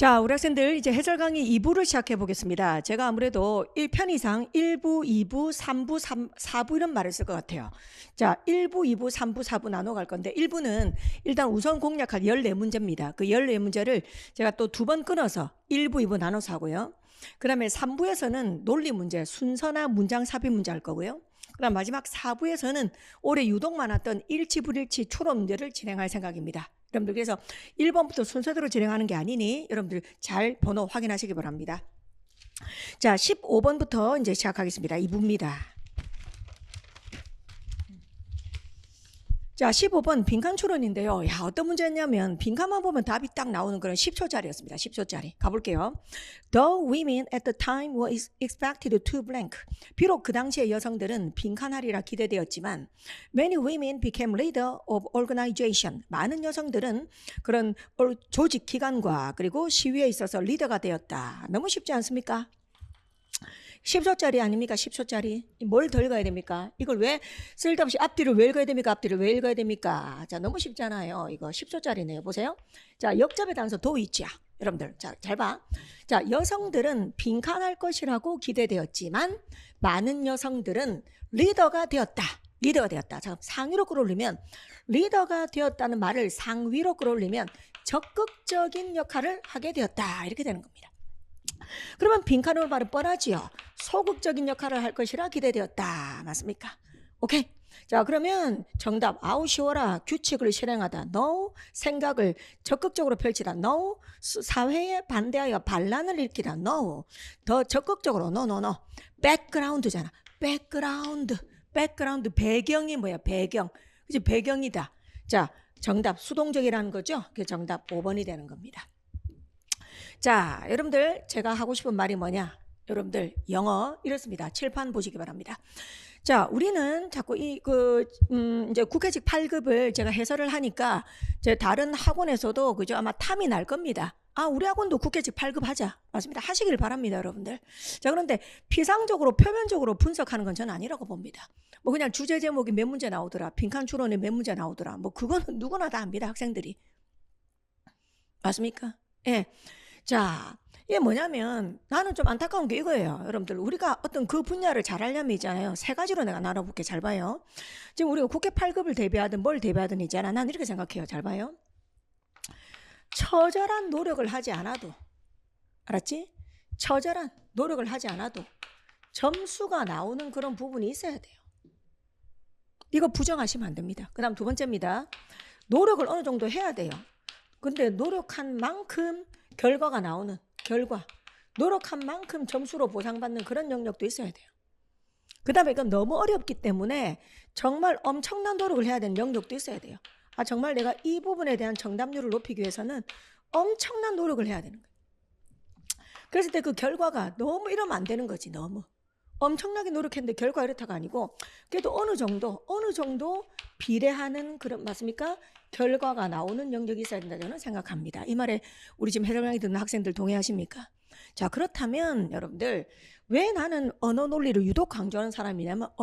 자, 우리 학생들 이제 해설 강의 2부를 시작해 보겠습니다. 제가 아무래도 1편 이상 1부, 2부, 3부, 4부 이런 말을 쓸 것 같아요. 자, 1부, 2부, 3부, 4부 나눠 갈 건데 1부는 일단 우선 공략할 14문제입니다. 그 14문제를 제가 또 두 번 끊어서 1부, 2부 나눠서 하고요. 그 다음에 3부에서는 논리 문제, 순서나 문장 삽입 문제 할 거고요. 그 다음 마지막 4부에서는 올해 유독 많았던 일치, 불일치, 추론 문제를 진행할 생각입니다. 여러분들 그래서 1번부터 순서대로 진행하는 게 아니니 여러분들 잘 번호 확인하시기 바랍니다. 자, 15번부터 이제 시작하겠습니다. 2부입니다. 자, 15번 빈칸 추론인데요. 야, 어떤 문제였냐면 빈칸만 보면 답이 딱 나오는 그런 10초짜리였습니다. 10초짜리. 가볼게요. The women at the time were expected to blank. 비록 그 당시의 여성들은 빈칸하리라 기대되었지만 many women became leader of organization. 많은 여성들은 그런 조직 기관과 그리고 시위에 있어서 리더가 되었다. 너무 쉽지 않습니까? 10초짜리 아닙니까? 10초짜리. 뭘 더 읽어야 됩니까? 이걸 왜 쓸데없이 앞뒤를 왜 읽어야 됩니까? 앞뒤를 왜 읽어야 됩니까? 자, 너무 쉽잖아요. 이거 10초짜리네요. 보세요. 자, 역접의 단서 도 있지야. 여러분들, 자, 잘 봐. 자, 여성들은 빈칸할 것이라고 기대되었지만 많은 여성들은 리더가 되었다. 리더가 되었다. 자, 상위로 끌어올리면 리더가 되었다는 말을 상위로 끌어올리면 적극적인 역할을 하게 되었다. 이렇게 되는 겁니다. 그러면 빈칸으로 말은 뻔하지요. 소극적인 역할을 할 것이라 기대되었다. 맞습니까? 오케이. 자, 그러면 정답 아웃시워라. 규칙을 실행하다. No. 생각을 적극적으로 펼치다. No. 사회에 반대하여 반란을 일으키다. No. 더 적극적으로. No. 백그라운드잖아. 백그라운드. 배경이 뭐야? 배경. 그치? 배경이다. 자, 정답 수동적이라는 거죠. 그게 정답 5번이 되는 겁니다. 자, 여러분들 제가 하고 싶은 말이 뭐냐? 여러분들 영어 이렇습니다. 칠판 보시기 바랍니다. 자, 우리는 자꾸 이제 국회직 8급을 제가 해설을 하니까 제 다른 학원에서도 그죠? 아마 탐이 날 겁니다. 아, 우리 학원도 국회직 8급 하자. 맞습니다. 하시길 바랍니다, 여러분들. 자, 그런데 피상적으로 표면적으로 분석하는 건 저는 아니라고 봅니다. 뭐 그냥 주제 제목이 몇 문제 나오더라. 빈칸 추론에 몇 문제 나오더라. 뭐 그거는 누구나 다 합니다, 학생들이. 맞습니까? 예. 자, 이게 뭐냐면 나는 좀 안타까운 게 이거예요. 여러분들 우리가 어떤 그 분야를 잘 하려면 있잖아요. 세 가지로 내가 나눠볼게. 잘 봐요. 지금 우리가 국회 8급을 대비하든 뭘 대비하든 있잖아. 난 이렇게 생각해요. 잘 봐요. 처절한 노력을 하지 않아도, 알았지? 처절한 노력을 하지 않아도 점수가 나오는 그런 부분이 있어야 돼요. 이거 부정하시면 안 됩니다. 그 다음 두 번째입니다. 노력을 어느 정도 해야 돼요. 근데 노력한 만큼 결과가 나오는 결과, 노력한 만큼 점수로 보상받는 그런 영역도 있어야 돼요. 그 다음에 이건 너무 어렵기 때문에 정말 엄청난 노력을 해야 되는 영역도 있어야 돼요. 아, 정말 내가 이 부분에 대한 정답률을 높이기 위해서는 엄청난 노력을 해야 되는 거예요. 그랬을 때 그 결과가 너무 이러면 안 되는 거지. 너무 엄청나게 노력했는데 결과가 이렇다가 아니고 그래도 어느 정도 비례하는 그런, 맞습니까? 결과가 나오는 영역이 있어야 된다 저는 생각합니다. 이 말에 우리 지금 해설 강의 듣는 학생들 동의하십니까? 자, 그렇다면 여러분들 왜 나는 언어 논리를 유독 강조하는 사람이냐면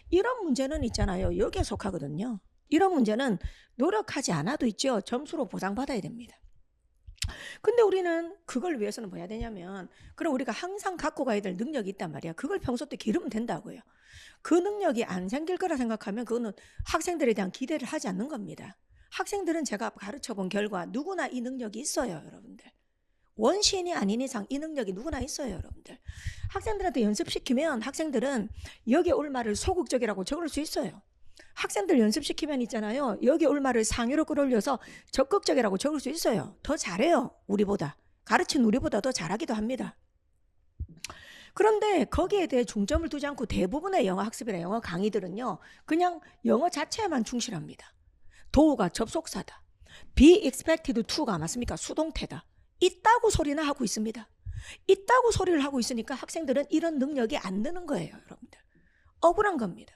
이런 문제는 있잖아요. 여기에 속하거든요. 이런 문제는 노력하지 않아도 있죠. 점수로 보상받아야 됩니다. 근데 우리는 그걸 위해서는 뭐 해야 되냐면 그럼 우리가 항상 갖고 가야 될 능력이 있단 말이야. 그걸 평소 때 기르면 된다고요. 그 능력이 안 생길 거라 생각하면 그거는 학생들에 대한 기대를 하지 않는 겁니다. 학생들은 제가 가르쳐 본 결과 누구나 이 능력이 있어요, 여러분들. 원시인이 아닌 이상 이 능력이 누구나 있어요, 여러분들. 학생들한테 연습시키면 학생들은 여기에 올 말을 소극적이라고 적을 수 있어요. 학생들 연습시키면 있잖아요. 여기 올 말을 상위로 끌어올려서 적극적이라고 적을 수 있어요. 더 잘해요. 우리보다. 가르친 우리보다 더 잘하기도 합니다. 그런데 거기에 대해 중점을 두지 않고 대부분의 영어 학습이나 영어 강의들은요. 그냥 영어 자체에만 충실합니다. 도우가 접속사다. be expected to가 맞습니까? 수동태다. 있다고 소리나 하고 있습니다. 있다고 소리를 하고 있으니까 학생들은 이런 능력이 안 느는 거예요, 여러분들. 억울한 겁니다.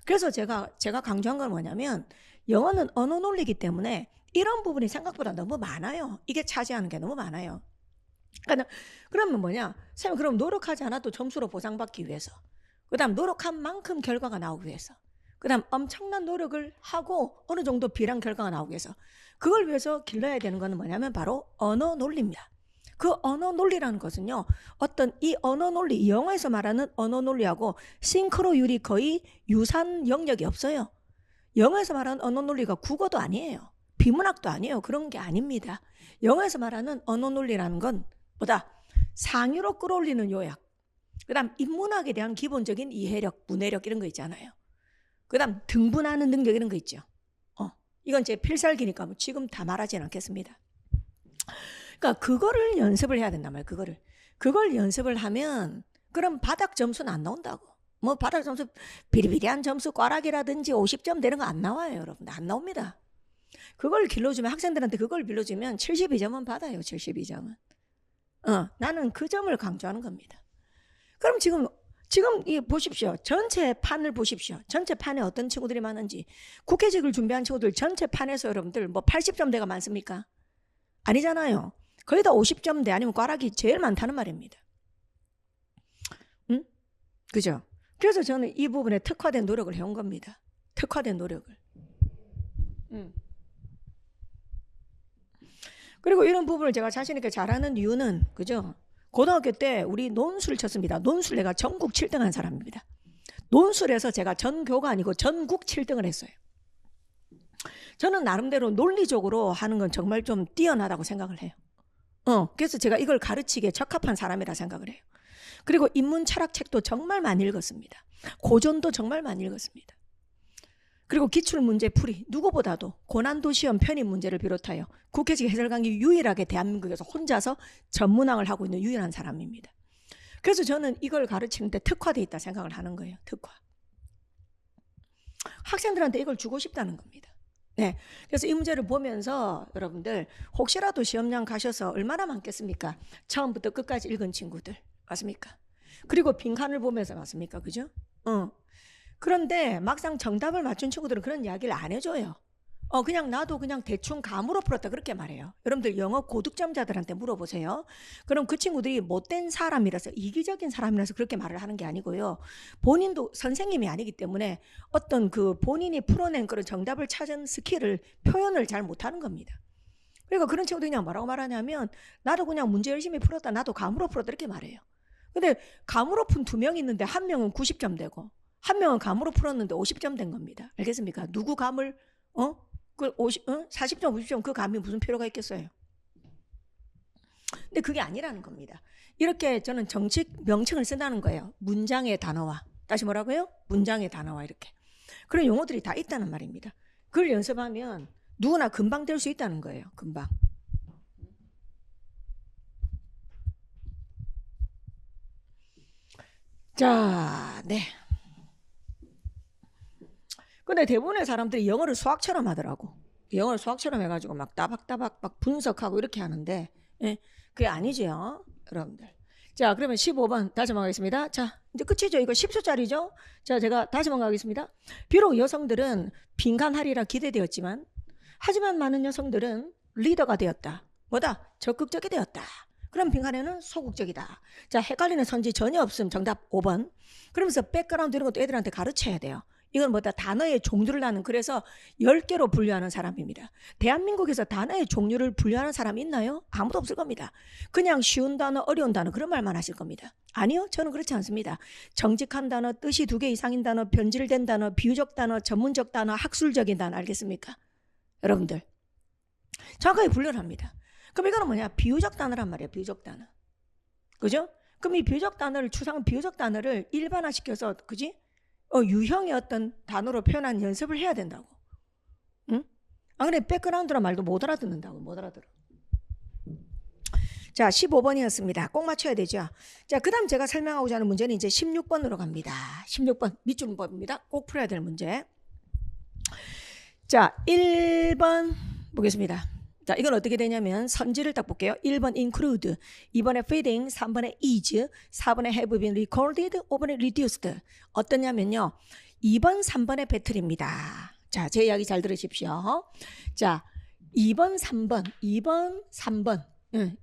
그래서 제가 강조한 건 뭐냐면 영어는 언어 논리이기 때문에 이런 부분이 생각보다 너무 많아요. 이게 차지하는 게 너무 많아요. 그러면 뭐냐? 선생님, 그럼 노력하지 않아도 점수로 보상받기 위해서. 그 다음 노력한 만큼 결과가 나오기 위해서. 그 다음 엄청난 노력을 하고 어느 정도 비례한 결과가 나오기 위해서. 그걸 위해서 길러야 되는 거는 뭐냐면 바로 언어 논리입니다. 그 언어 논리라는 것은요, 어떤 이 언어 논리, 이 영어에서 말하는 언어 논리하고 싱크로율이 거의 유사한 영역이 없어요. 영어에서 말하는 언어 논리가 국어도 아니에요. 비문학도 아니에요. 그런 게 아닙니다. 영어에서 말하는 언어 논리라는 건 뭐다? 상유로 끌어올리는 요약. 그 다음 인문학에 대한 기본적인 이해력, 문해력 이런 거 있잖아요. 그 다음 등분하는 능력 이런 거 있죠. 이건 제 필살기니까 뭐 지금 다 말하진 않겠습니다. 그러니까 그거를 연습을 해야 된단 말이에요. 그걸 연습을 하면 그럼 바닥 점수는 안 나온다고. 뭐 바닥 점수 비리비리한 점수 꽈락이라든지 50점 되는 거 안 나와요, 여러분. 안 나옵니다. 그걸 길러주면 학생들한테 그걸 빌려주면 72점은 받아요. 72점은. 나는 그 점을 강조하는 겁니다. 그럼 지금 이 보십시오. 전체 판을 보십시오. 전체 판에 어떤 친구들이 많은지. 국회직을 준비한 친구들 전체 판에서 여러분들 뭐 80점대가 많습니까? 아니잖아요. 거의 다 50점대 아니면 꽈락이 제일 많다는 말입니다. 응? 그죠? 그래서 저는 이 부분에 특화된 노력을 해온 겁니다. 특화된 노력을. 그리고 이런 부분을 제가 자신 있게 잘하는 이유는, 그죠? 고등학교 때 우리 논술 쳤습니다. 논술 내가 전국 7등 한 사람입니다. 논술에서 제가 전교가 아니고 전국 7등을 했어요. 저는 나름대로 논리적으로 하는 건 정말 좀 뛰어나다고 생각을 해요. 그래서 제가 이걸 가르치기에 적합한 사람이라 생각을 해요. 그리고 인문 철학책도 정말 많이 읽었습니다. 고전도 정말 많이 읽었습니다. 그리고 기출문제 풀이 누구보다도 고난도 시험 편입 문제를 비롯하여 국회직 해설 강의 유일하게 대한민국에서 혼자서 전문학을 하고 있는 유일한 사람입니다. 그래서 저는 이걸 가르치는데 특화되어 있다 생각을 하는 거예요. 특화. 학생들한테 이걸 주고 싶다는 겁니다. 네. 그래서 이 문제를 보면서 여러분들 혹시라도 시험장 가셔서 얼마나 많겠습니까? 처음부터 끝까지 읽은 친구들. 맞습니까? 그리고 빈칸을 보면서 맞습니까? 그죠? 그런데 막상 정답을 맞춘 친구들은 그런 이야기를 안 해줘요. 그냥 나도 그냥 대충 감으로 풀었다 그렇게 말해요. 여러분들 영어 고득점자들한테 물어보세요. 그럼 그 친구들이 못된 사람이라서 이기적인 사람이라서 그렇게 말을 하는 게 아니고요. 본인도 선생님이 아니기 때문에 어떤 그 본인이 풀어낸 그런 정답을 찾은 스킬을 표현을 잘 못하는 겁니다. 그러니까 그런 친구들이 그냥 뭐라고 말하냐면 나도 그냥 문제 열심히 풀었다. 나도 감으로 풀었다 이렇게 말해요. 근데 감으로 푼 2명 있는데 한 명은 90점 되고 한 명은 감으로 풀었는데 50점 된 겁니다. 알겠습니까? 누구 감을 40점, 50점 그 감이 무슨 필요가 있겠어요? 근데 그게 아니라는 겁니다. 이렇게 저는 정식 명칭을 쓴다는 거예요. 문장의 단어와. 다시 뭐라고요? 문장의 단어와 이렇게. 그런 용어들이 다 있다는 말입니다. 그걸 연습하면 누구나 금방 될 수 있다는 거예요. 금방. 자, 네. 근데 대부분의 사람들이 영어를 수학처럼 하더라고. 영어를 수학처럼 해가지고 막 따박따박 막 분석하고 이렇게 하는데, 그게 아니죠, 여러분들. 자, 그러면 15번 다시 한번 가겠습니다. 자, 이제 끝이죠. 이거 10초짜리죠. 자, 제가 다시 한번 가겠습니다. 비록 여성들은 빈칸하리라 기대되었지만, 하지만 많은 여성들은 리더가 되었다. 뭐다? 적극적이 되었다. 그럼 빈칸에는 소극적이다. 자, 헷갈리는 선지 전혀 없음. 정답 5번. 그러면서 백그라운드 이런 것도 애들한테 가르쳐야 돼요. 이건 뭐다? 단어의 종류를 나는, 그래서 10개로 분류하는 사람입니다. 대한민국에서 단어의 종류를 분류하는 사람이 있나요? 아무도 없을 겁니다. 그냥 쉬운 단어, 어려운 단어 그런 말만 하실 겁니다. 아니요, 저는 그렇지 않습니다. 정직한 단어, 뜻이 2개 이상인 단어, 변질된 단어, 비유적 단어, 전문적 단어, 학술적인 단어. 알겠습니까? 여러분들 정확하게 분류를 합니다. 그럼 이거는 뭐냐? 비유적 단어란 말이에요. 비유적 단어. 그죠? 그럼 이 비유적 단어를 비유적 단어를 일반화시켜서, 그지? 유형의 어떤 단어로 표현한 연습을 해야 된다고. 응? 안 그래 백그라운드란 말도 못 알아듣는다고. 못 알아들어. 자, 15번이었습니다. 꼭 맞춰야 되죠. 자, 그 다음 제가 설명하고자 하는 문제는 이제 16번으로 갑니다. 16번 밑줄 문법입니다. 꼭 풀어야 될 문제. 자, 1번 보겠습니다. 자, 이건 어떻게 되냐면 선지를 딱 볼게요. 1번 include, 2번에 feeding, 3번에 is, 4번에 have been recorded, 5번에 reduced. 어떠냐면요. 2번, 3번의 배틀입니다. 자, 제 이야기 잘 들으십시오. 자, 2번, 3번, 2번, 3번.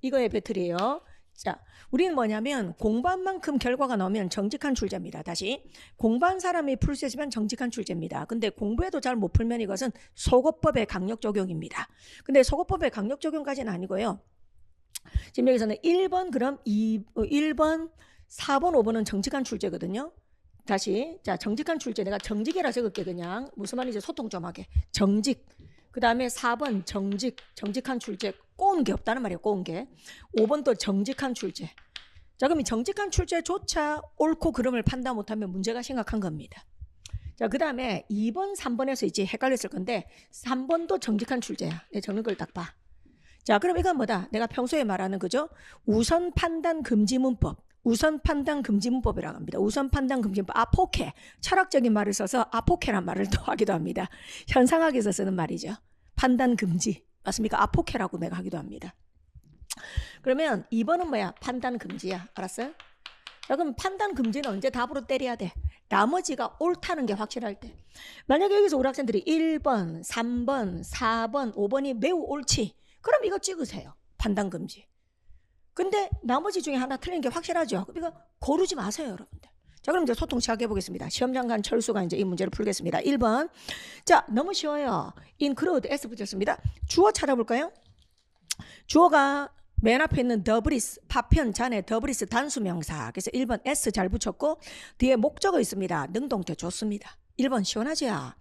이거의 배틀이에요. 자, 우리는 뭐냐면 공부한 만큼 결과가 나오면 정직한 출제입니다. 다시 공부한 사람이 풀 수 있으면 정직한 출제입니다. 근데 공부해도 잘 못 풀면 이것은 속어법의 강력 적용입니다. 근데 속어법의 강력 적용까지는 아니고요. 지금 여기서는 1번 그럼 1번 4번 5번은 정직한 출제거든요. 다시 자 정직한 출제 내가 정직이라 적을게. 그냥 무슨 말인지 소통 좀 하게. 정직. 그 다음에 4번 정직한 출제. 꼬운 게 없다는 말이에요. 꼬운 게. 5번 또 정직한 출제. 자 그럼 이 정직한 출제조차 옳고 그름을 판단 못하면 문제가 심각한 겁니다. 자 그 다음에 2번 3번에서 이제 헷갈렸을 건데 3번도 정직한 출제야. 내 적는 걸 딱 봐. 자 그럼 이건 뭐다? 내가 평소에 말하는 거죠. 우선 판단 금지 문법. 우선 판단 금지 문법이라고 합니다. 우선 판단 금지 문법. 아포케. 철학적인 말을 써서 아포케란 말을 또 하기도 합니다. 현상학에서 쓰는 말이죠. 판단 금지. 맞습니까? 아포케라고 내가 하기도 합니다. 그러면 2번은 뭐야? 판단 금지야. 알았어요? 자, 그럼 판단 금지는 언제 답으로 때려야 돼? 나머지가 옳다는 게 확실할 때. 만약에 여기서 우리 학생들이 1번, 3번, 4번, 5번이 매우 옳지. 그럼 이거 찍으세요. 판단 금지. 근데 나머지 중에 하나 틀린 게 확실하죠. 그럼 이거 고르지 마세요, 여러분들. 자, 그럼 이제 소통 시작해 보겠습니다. 시험장관 철수가 이제 이 문제를 풀겠습니다. 1번. 자, 너무 쉬워요. include S 붙였습니다. 주어 찾아볼까요? 주어가 맨 앞에 있는 더블이스, 파편 잔에 더블이스 단수명사. 그래서 1번 S 잘 붙였고 뒤에 목적어 있습니다. 능동태 좋습니다. 1번 시원하죠?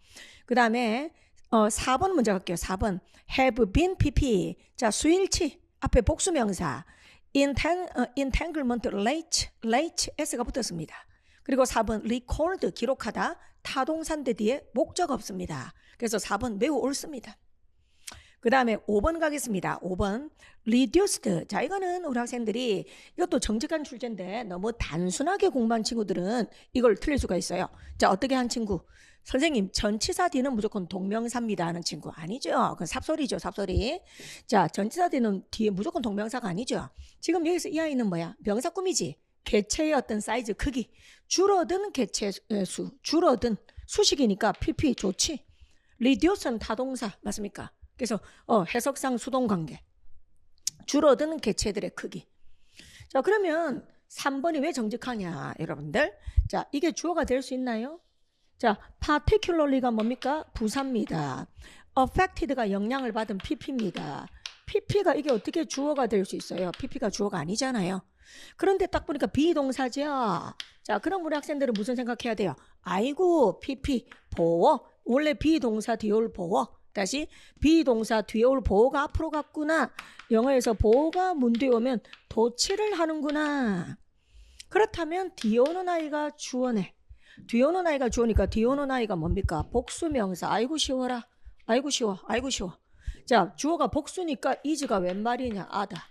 그 다음에 4번 문제 갈게요. 4번 have been PP. 자, 수일치 앞에 복수명사. entanglement late S가 붙었습니다. 그리고 4번 record 기록하다 타동사인데 뒤에 목적 없습니다. 그래서 4번 매우 옳습니다. 그 다음에 5번 가겠습니다. 5번 reduced. 자 이거는 우리 학생들이 이것도 정직한 출제인데 너무 단순하게 공부한 친구들은 이걸 틀릴 수가 있어요. 자 어떻게 한 친구? 선생님 전치사 뒤는 무조건 동명사입니다 하는 친구 아니죠. 그건 삽소리죠. 삽소리. 자 전치사 뒤는 뒤에 무조건 동명사가 아니죠. 지금 여기서 이 아이는 뭐야? 명사 꾸미지. 개체의 어떤 사이즈 크기. 줄어든 개체 수. 줄어든 수식이니까 PP 좋지. reduce는 타동사 맞습니까? 그래서 해석상 수동관계. 줄어든 개체들의 크기. 자 그러면 3번이 왜 정직하냐 여러분들. 자 이게 주어가 될 수 있나요? 자, particularly가 뭡니까? 부사입니다. affected가 영향을 받은 pp입니다. pp가 이게 어떻게 주어가 될 수 있어요? pp가 주어가 아니잖아요. 그런데 딱 보니까 비동사죠. 자, 그럼 우리 학생들은 무슨 생각해야 돼요? 아이고, pp, 보어. 원래 비동사 뒤에 올 보어. 다시 비동사 뒤에 올 보어가 앞으로 갔구나. 영어에서 보어가 문 뒤에 오면 도치를 하는구나. 그렇다면 뒤에 오는 아이가 주어네. 뒤에 오는 아이가 주어니까 뒤에 오는 아이가 뭡니까? 복수명사. 아이고 쉬워라. 아이고 쉬워. 아이고 쉬워. 자 주어가 복수니까 is가 웬 말이냐? 아다.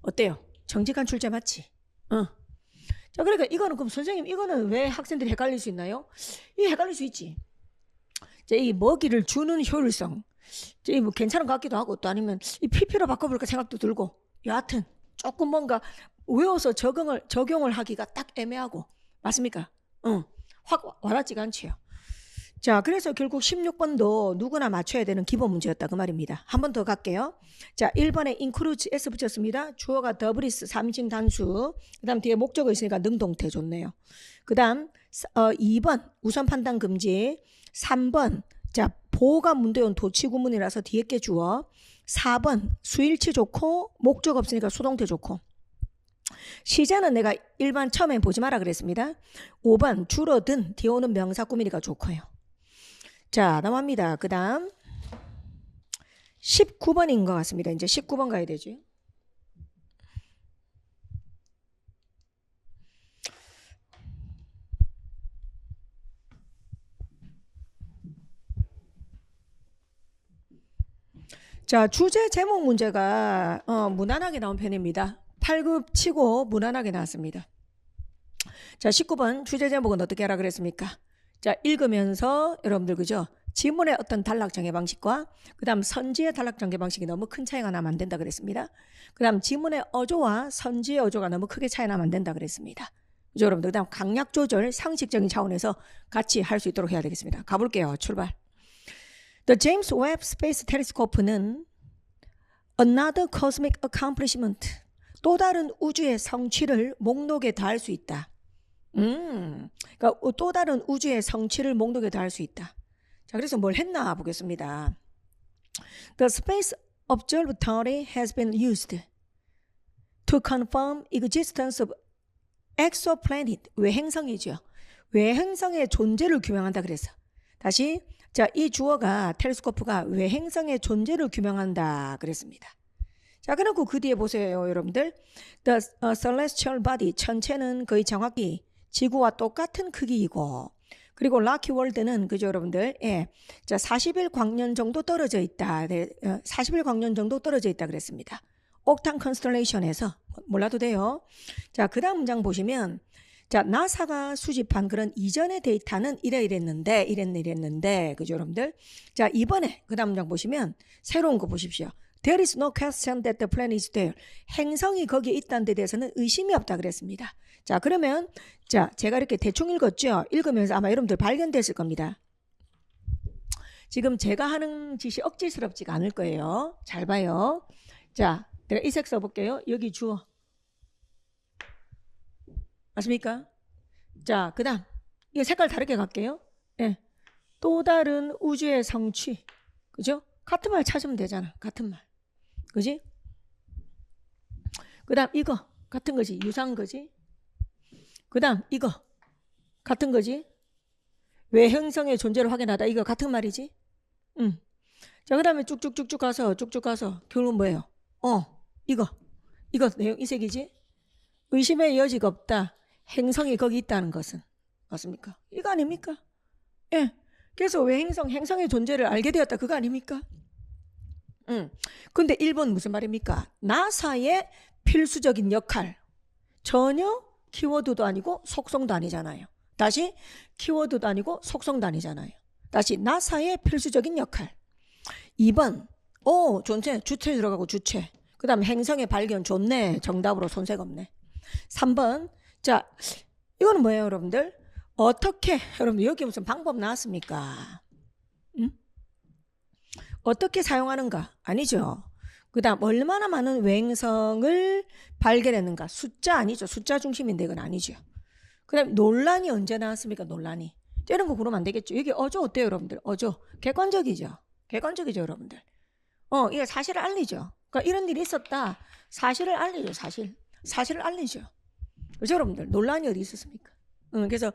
어때요? 정직한 출제 맞지? 자 그러니까 이거는 그럼 선생님 이거는 왜 학생들이 헷갈릴 수 있나요? 이 헷갈릴 수 있지. 자, 이 먹이를 주는 효율성. 이 뭐 괜찮은 것 같기도 하고 또 아니면 이 PP로 바꿔볼까 생각도 들고 여하튼 조금 뭔가 외워서 적용을 하기가 딱 애매하고 맞습니까? 확 와닿지가 않지요. 자, 그래서 결국 16번도 누구나 맞춰야 되는 기본 문제였다 그 말입니다. 한 번 더 갈게요. 자, 1번에 include S 붙였습니다. 주어가 더블이스 3인칭 단수. 그 다음 뒤에 목적어 있으니까 능동태 좋네요. 그 다음 2번 우선 판단 금지. 3번 자 보호가 문제에 온 도치구문이라서 뒤에 게 주어. 4번 수일치 좋고 목적 없으니까 수동태 좋고. 시제는 내가 일반 처음에 보지 마라 그랬습니다. 5번 줄어든 뒤에 오는 명사 꾸미니까 좋고요. 자 넘어갑니다. 그 다음 19번인 것 같습니다. 이제 19번 가야 되죠. 자 주제 제목 문제가 무난하게 나온 편입니다. 8급 치고 무난하게 나왔습니다. 자 19번 주제 제목은 어떻게 하라 그랬습니까? 자 읽으면서 여러분들 그죠? 지문의 어떤 단락 정해 방식과 그 다음 선지의 단락 정해 방식이 너무 큰 차이가 나면 안 된다 그랬습니다. 그 다음 지문의 어조와 선지의 어조가 너무 크게 차이 나면 안 된다 그랬습니다. 그죠 여러분들? 그 다음 강약 조절 상식적인 차원에서 같이 할 수 있도록 해야 되겠습니다. 가볼게요. 출발. The James Webb Space Telescope는 another cosmic accomplishment. 또 다른 우주의 성취를 목록에 더할 수 있다. 그러니까 또 다른 우주의 성취를 목록에 더할 수 있다. 자, 그래서 뭘 했나 보겠습니다. The Space Observatory has been used to confirm existence of exoplanet. 외행성이죠. 외행성의 존재를 규명한다 그래서. 다시, 자, 이 주어가 텔레스코프가 외행성의 존재를 규명한다 그랬습니다. 자, 그리고 그 뒤에 보세요, 여러분들. The celestial body, 천체는 거의 정확히 지구와 똑같은 크기이고, 그리고 라키 월드는, 그죠, 여러분들? 예. 자, 40일 광년 정도 떨어져 있다. 네, 40일 광년 정도 떨어져 있다 그랬습니다. 옥탄 컨스텔레이션에서. 몰라도 돼요. 자, 그 다음 문장 보시면, 자, 나사가 수집한 그런 이전의 데이터는 이랬는데, 그죠, 여러분들? 자, 이번에 그 다음 문장 보시면, 새로운 거 보십시오. There is no question that the planet is there. 행성이 거기에 있다는 데 대해서는 의심이 없다 그랬습니다. 자, 그러면, 자, 제가 이렇게 대충 읽었죠? 읽으면서 아마 여러분들 발견됐을 겁니다. 지금 제가 하는 짓이 억지스럽지가 않을 거예요. 잘 봐요. 자, 내가 이 색 써볼게요. 여기 주어. 맞습니까? 자, 그 다음. 이거 색깔 다르게 갈게요. 예. 또 다른 우주의 성취. 그죠? 같은 말 찾으면 되잖아. 같은 말. 그지? 그 다음 이거. 같은 거지. 유사한 거지. 그 다음 이거. 같은 거지. 외행성의 존재를 확인하다. 이거 같은 말이지. 자, 그 다음에 쭉쭉쭉쭉 가서 결론 뭐예요? 이거 내용 이 색이지. 의심의 여지가 없다. 행성이 거기 있다는 것은. 맞습니까? 이거 아닙니까? 예. 그래서 행성의 존재를 알게 되었다. 그거 아닙니까? 근데 1번 무슨 말입니까? 나사의 필수적인 역할. 전혀 키워드도 아니고 속성도 아니잖아요. 다시 키워드도 아니고 속성도 아니잖아요. 다시 나사의 필수적인 역할. 2번 존재 주체 들어가고 주체. 그 다음 행성의 발견 좋네. 정답으로 손색 없네. 3번 자 이거는 뭐예요 여러분들? 어떻게 여러분들 여기 무슨 방법 나왔습니까? 어떻게 사용하는가? 아니죠. 그 다음 얼마나 많은 외행성을 발견했는가? 숫자 아니죠. 숫자 중심인데 이건 아니죠. 그 다음 논란이 언제 나왔습니까? 논란이. 이런 거 그러면 안 되겠죠. 여기 어조 어때요 여러분들? 어조 객관적이죠. 객관적이죠 여러분들. 이게 사실을 알리죠. 그러니까 이런 일이 있었다. 사실을 알리죠. 사실을 알리죠. 그죠 여러분들? 논란이 어디 있었습니까? 그래서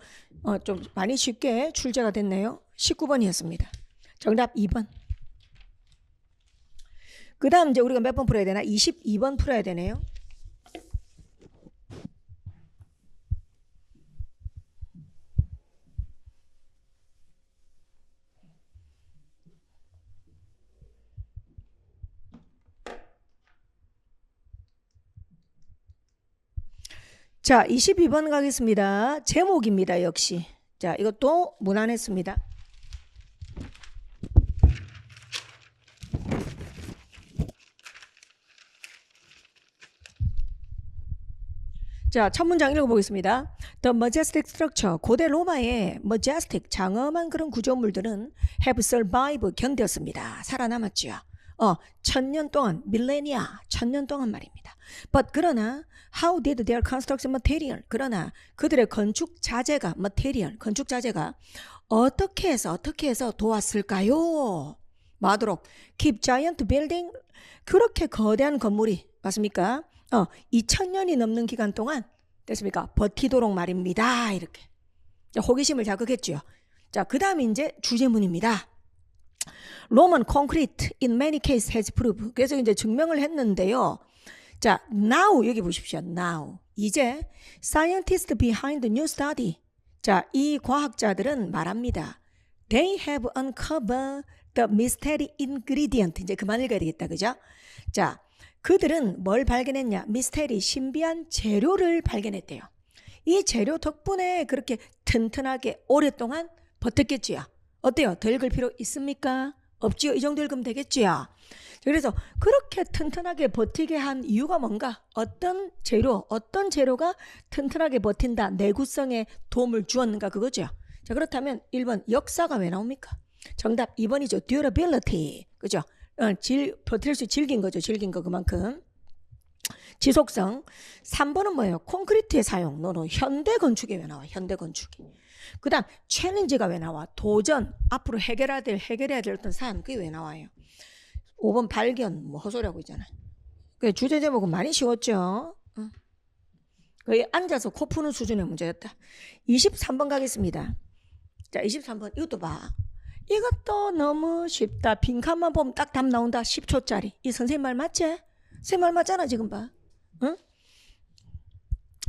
좀 많이 쉽게 출제가 됐네요. 19번이었습니다. 정답 2번. 그 다음 이제 우리가 몇 번 풀어야 되나? 22번 풀어야 되네요. 자, 22번 가겠습니다. 제목입니다. 역시. 자, 이것도 무난했습니다. 자, 첫 문장 읽어보겠습니다. The majestic structure, 고대 로마의 majestic, 장엄한 그런 구조물들은 have survived, 견뎠습니다. 살아남았죠. 1000년 동안, 밀레니아, 1000년 동안 말입니다. But 그러나 how did their construction material, 그러나 그들의 건축 자재가 material, 건축 자재가 어떻게 해서 도왔을까요? 뭐하도록 keep giant building, 그렇게 거대한 건물이 맞습니까? 2000년이 넘는 기간 동안 됐습니까? 버티도록 말입니다. 이렇게 호기심을 자극했죠. 자, 그 다음 이제 주제문입니다. Roman concrete in many cases has proved. 그래서 이제 증명을 했는데요. 자, now 여기 보십시오. now 이제 scientists behind the new study. 자, 이 과학자들은 말합니다. They have uncovered the mystery ingredient. 이제 그만 읽어야 되겠다, 그죠? 자, 그들은 뭘 발견했냐? 미스테리, 신비한 재료를 발견했대요. 이 재료 덕분에 그렇게 튼튼하게 오랫동안 버텼겠지요. 어때요? 더 읽을 필요 있습니까? 없지요. 이 정도 읽으면 되겠지요. 그래서 그렇게 튼튼하게 버티게 한 이유가 뭔가? 어떤 재료가 튼튼하게 버틴다, 내구성에 도움을 주었는가 그거죠. 자, 그렇다면 1번 역사가 왜 나옵니까? 정답 2번이죠. durability. 그죠? 버틸 수 즐긴 거죠. 즐긴 거 그만큼. 지속성. 3번은 뭐예요? 콘크리트의 사용. 노노. 현대 건축에 왜 나와? 현대 건축이. 그 다음 챌린지가 왜 나와? 도전. 앞으로 해결해야 될 어떤 사안. 그게 왜 나와요? 5번 발견. 뭐 헛소리하고 있잖아요. 그 주제 제목은 많이 쉬웠죠? 거의 앉아서 코 푸는 수준의 문제였다. 23번 가겠습니다. 자, 23번 이것도 봐. 이것도 너무 쉽다. 빈칸만 보면 딱 답 나온다. 10초짜리. 이 선생님 말 맞지? 선생님 말 맞잖아 지금 봐. 응?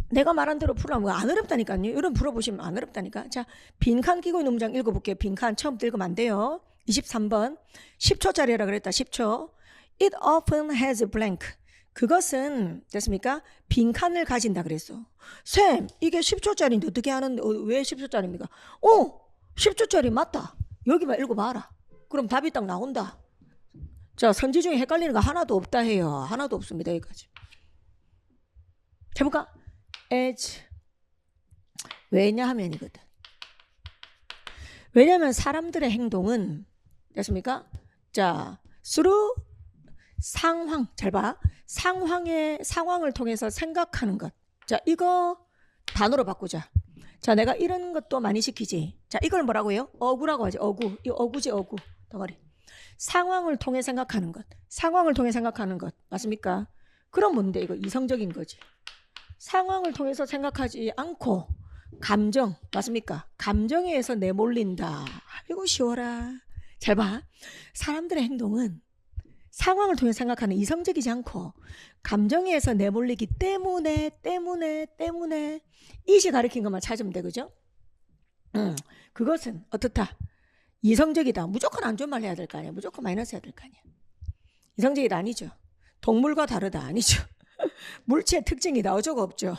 내가 말한 대로 풀으면 안 어렵다니까요. 여러분 풀어보시면 안 어렵다니까. 자, 빈칸 끼고 있는 문장 읽어볼게요. 빈칸 처음부터 읽으면 안 돼요. 23번 10초짜리라 그랬다. 10초. It often has a blank. 그것은 됐습니까? 빈칸을 가진다 그랬어. 쌤 이게 10초짜리인데 어떻게 하는데 왜 10초짜리입니까? 10초짜리 맞다. 여기만 읽어봐라. 그럼 답이 딱 나온다. 자, 선지 중에 헷갈리는 거 하나도 없다 해요. 하나도 없습니다. 여기까지. 해볼까? as. 왜냐하면이거든. 왜냐하면 사람들의 행동은 됐습니까? 자, through 상황. 잘 봐. 상황을 통해서 생각하는 것. 자, 이거 단어로 바꾸자. 자, 내가 이런 것도 많이 시키지. 자, 이걸 뭐라고요? 어구라고 하지. 어구. 이 어구지, 어구. 덩어리. 상황을 통해 생각하는 것. 상황을 통해 생각하는 것. 맞습니까? 그럼 뭔데? 이거 이성적인 거지. 상황을 통해서 생각하지 않고 감정. 맞습니까? 감정에 의해서 내몰린다. 아이고 쉬워라. 잘 봐. 사람들의 행동은 상황을 통해 생각하는 이성적이지 않고 감정에 의해서 내몰리기 때문에 이시 가리킨 것만 찾으면 돼. 그죠? 그것은 어떻다? 이성적이다. 무조건 안 좋은 말 해야 될 거 아니야. 무조건 마이너스 해야 될 거 아니야. 이성적이다 아니죠. 동물과 다르다 아니죠. 물체의 특징이다. 어조가 없죠.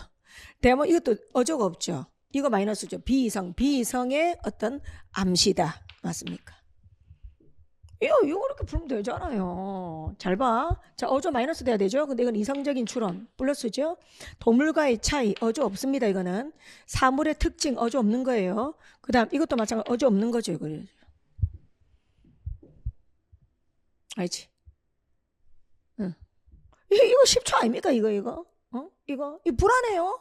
대모 이것도 어조가 없죠. 이거 마이너스죠. 비이성의 어떤 암시다. 맞습니까? 이거 그렇게 풀면 되잖아요. 잘 봐. 자, 어조 마이너스 돼야 되죠. 근데 이건 이성적인 추론 플러스죠. 동물과의 차이 어조 없습니다. 이거는 사물의 특징 어조 없는 거예요. 그 다음 이것도 마찬가지 어조 없는 거죠. 이거. 알지? 응. 이거 10초 아닙니까? 이거 이거 불안해요.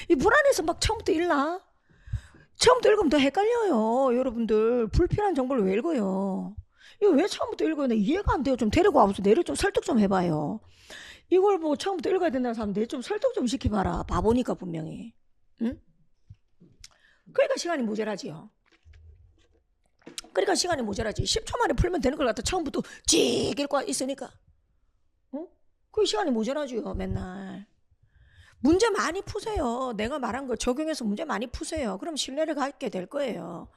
이 불안해서 막 처음부터 읽나? 처음부터 읽으면 더 헷갈려요. 여러분들 불필요한 정보를 왜 읽어요? 이거 왜 처음부터 읽어요? 나 이해가 안 돼요. 좀 데리고 와보세요. 내를 좀 설득 좀 해봐요. 이걸 보고 처음부터 읽어야 된다는 사람 내 좀 설득 좀 시켜봐라. 바보니까 분명히. 응? 그러니까 시간이 모자라지요. 그러니까 시간이 모자라지. 10초 만에 풀면 되는 걸 갖다 처음부터 쭉 읽고 있으니까. 응? 그 시간이 모자라지요. 맨날. 문제 많이 푸세요. 내가 말한 거 적용해서 문제 많이 푸세요. 그럼 신뢰를 갖게 될 거예요.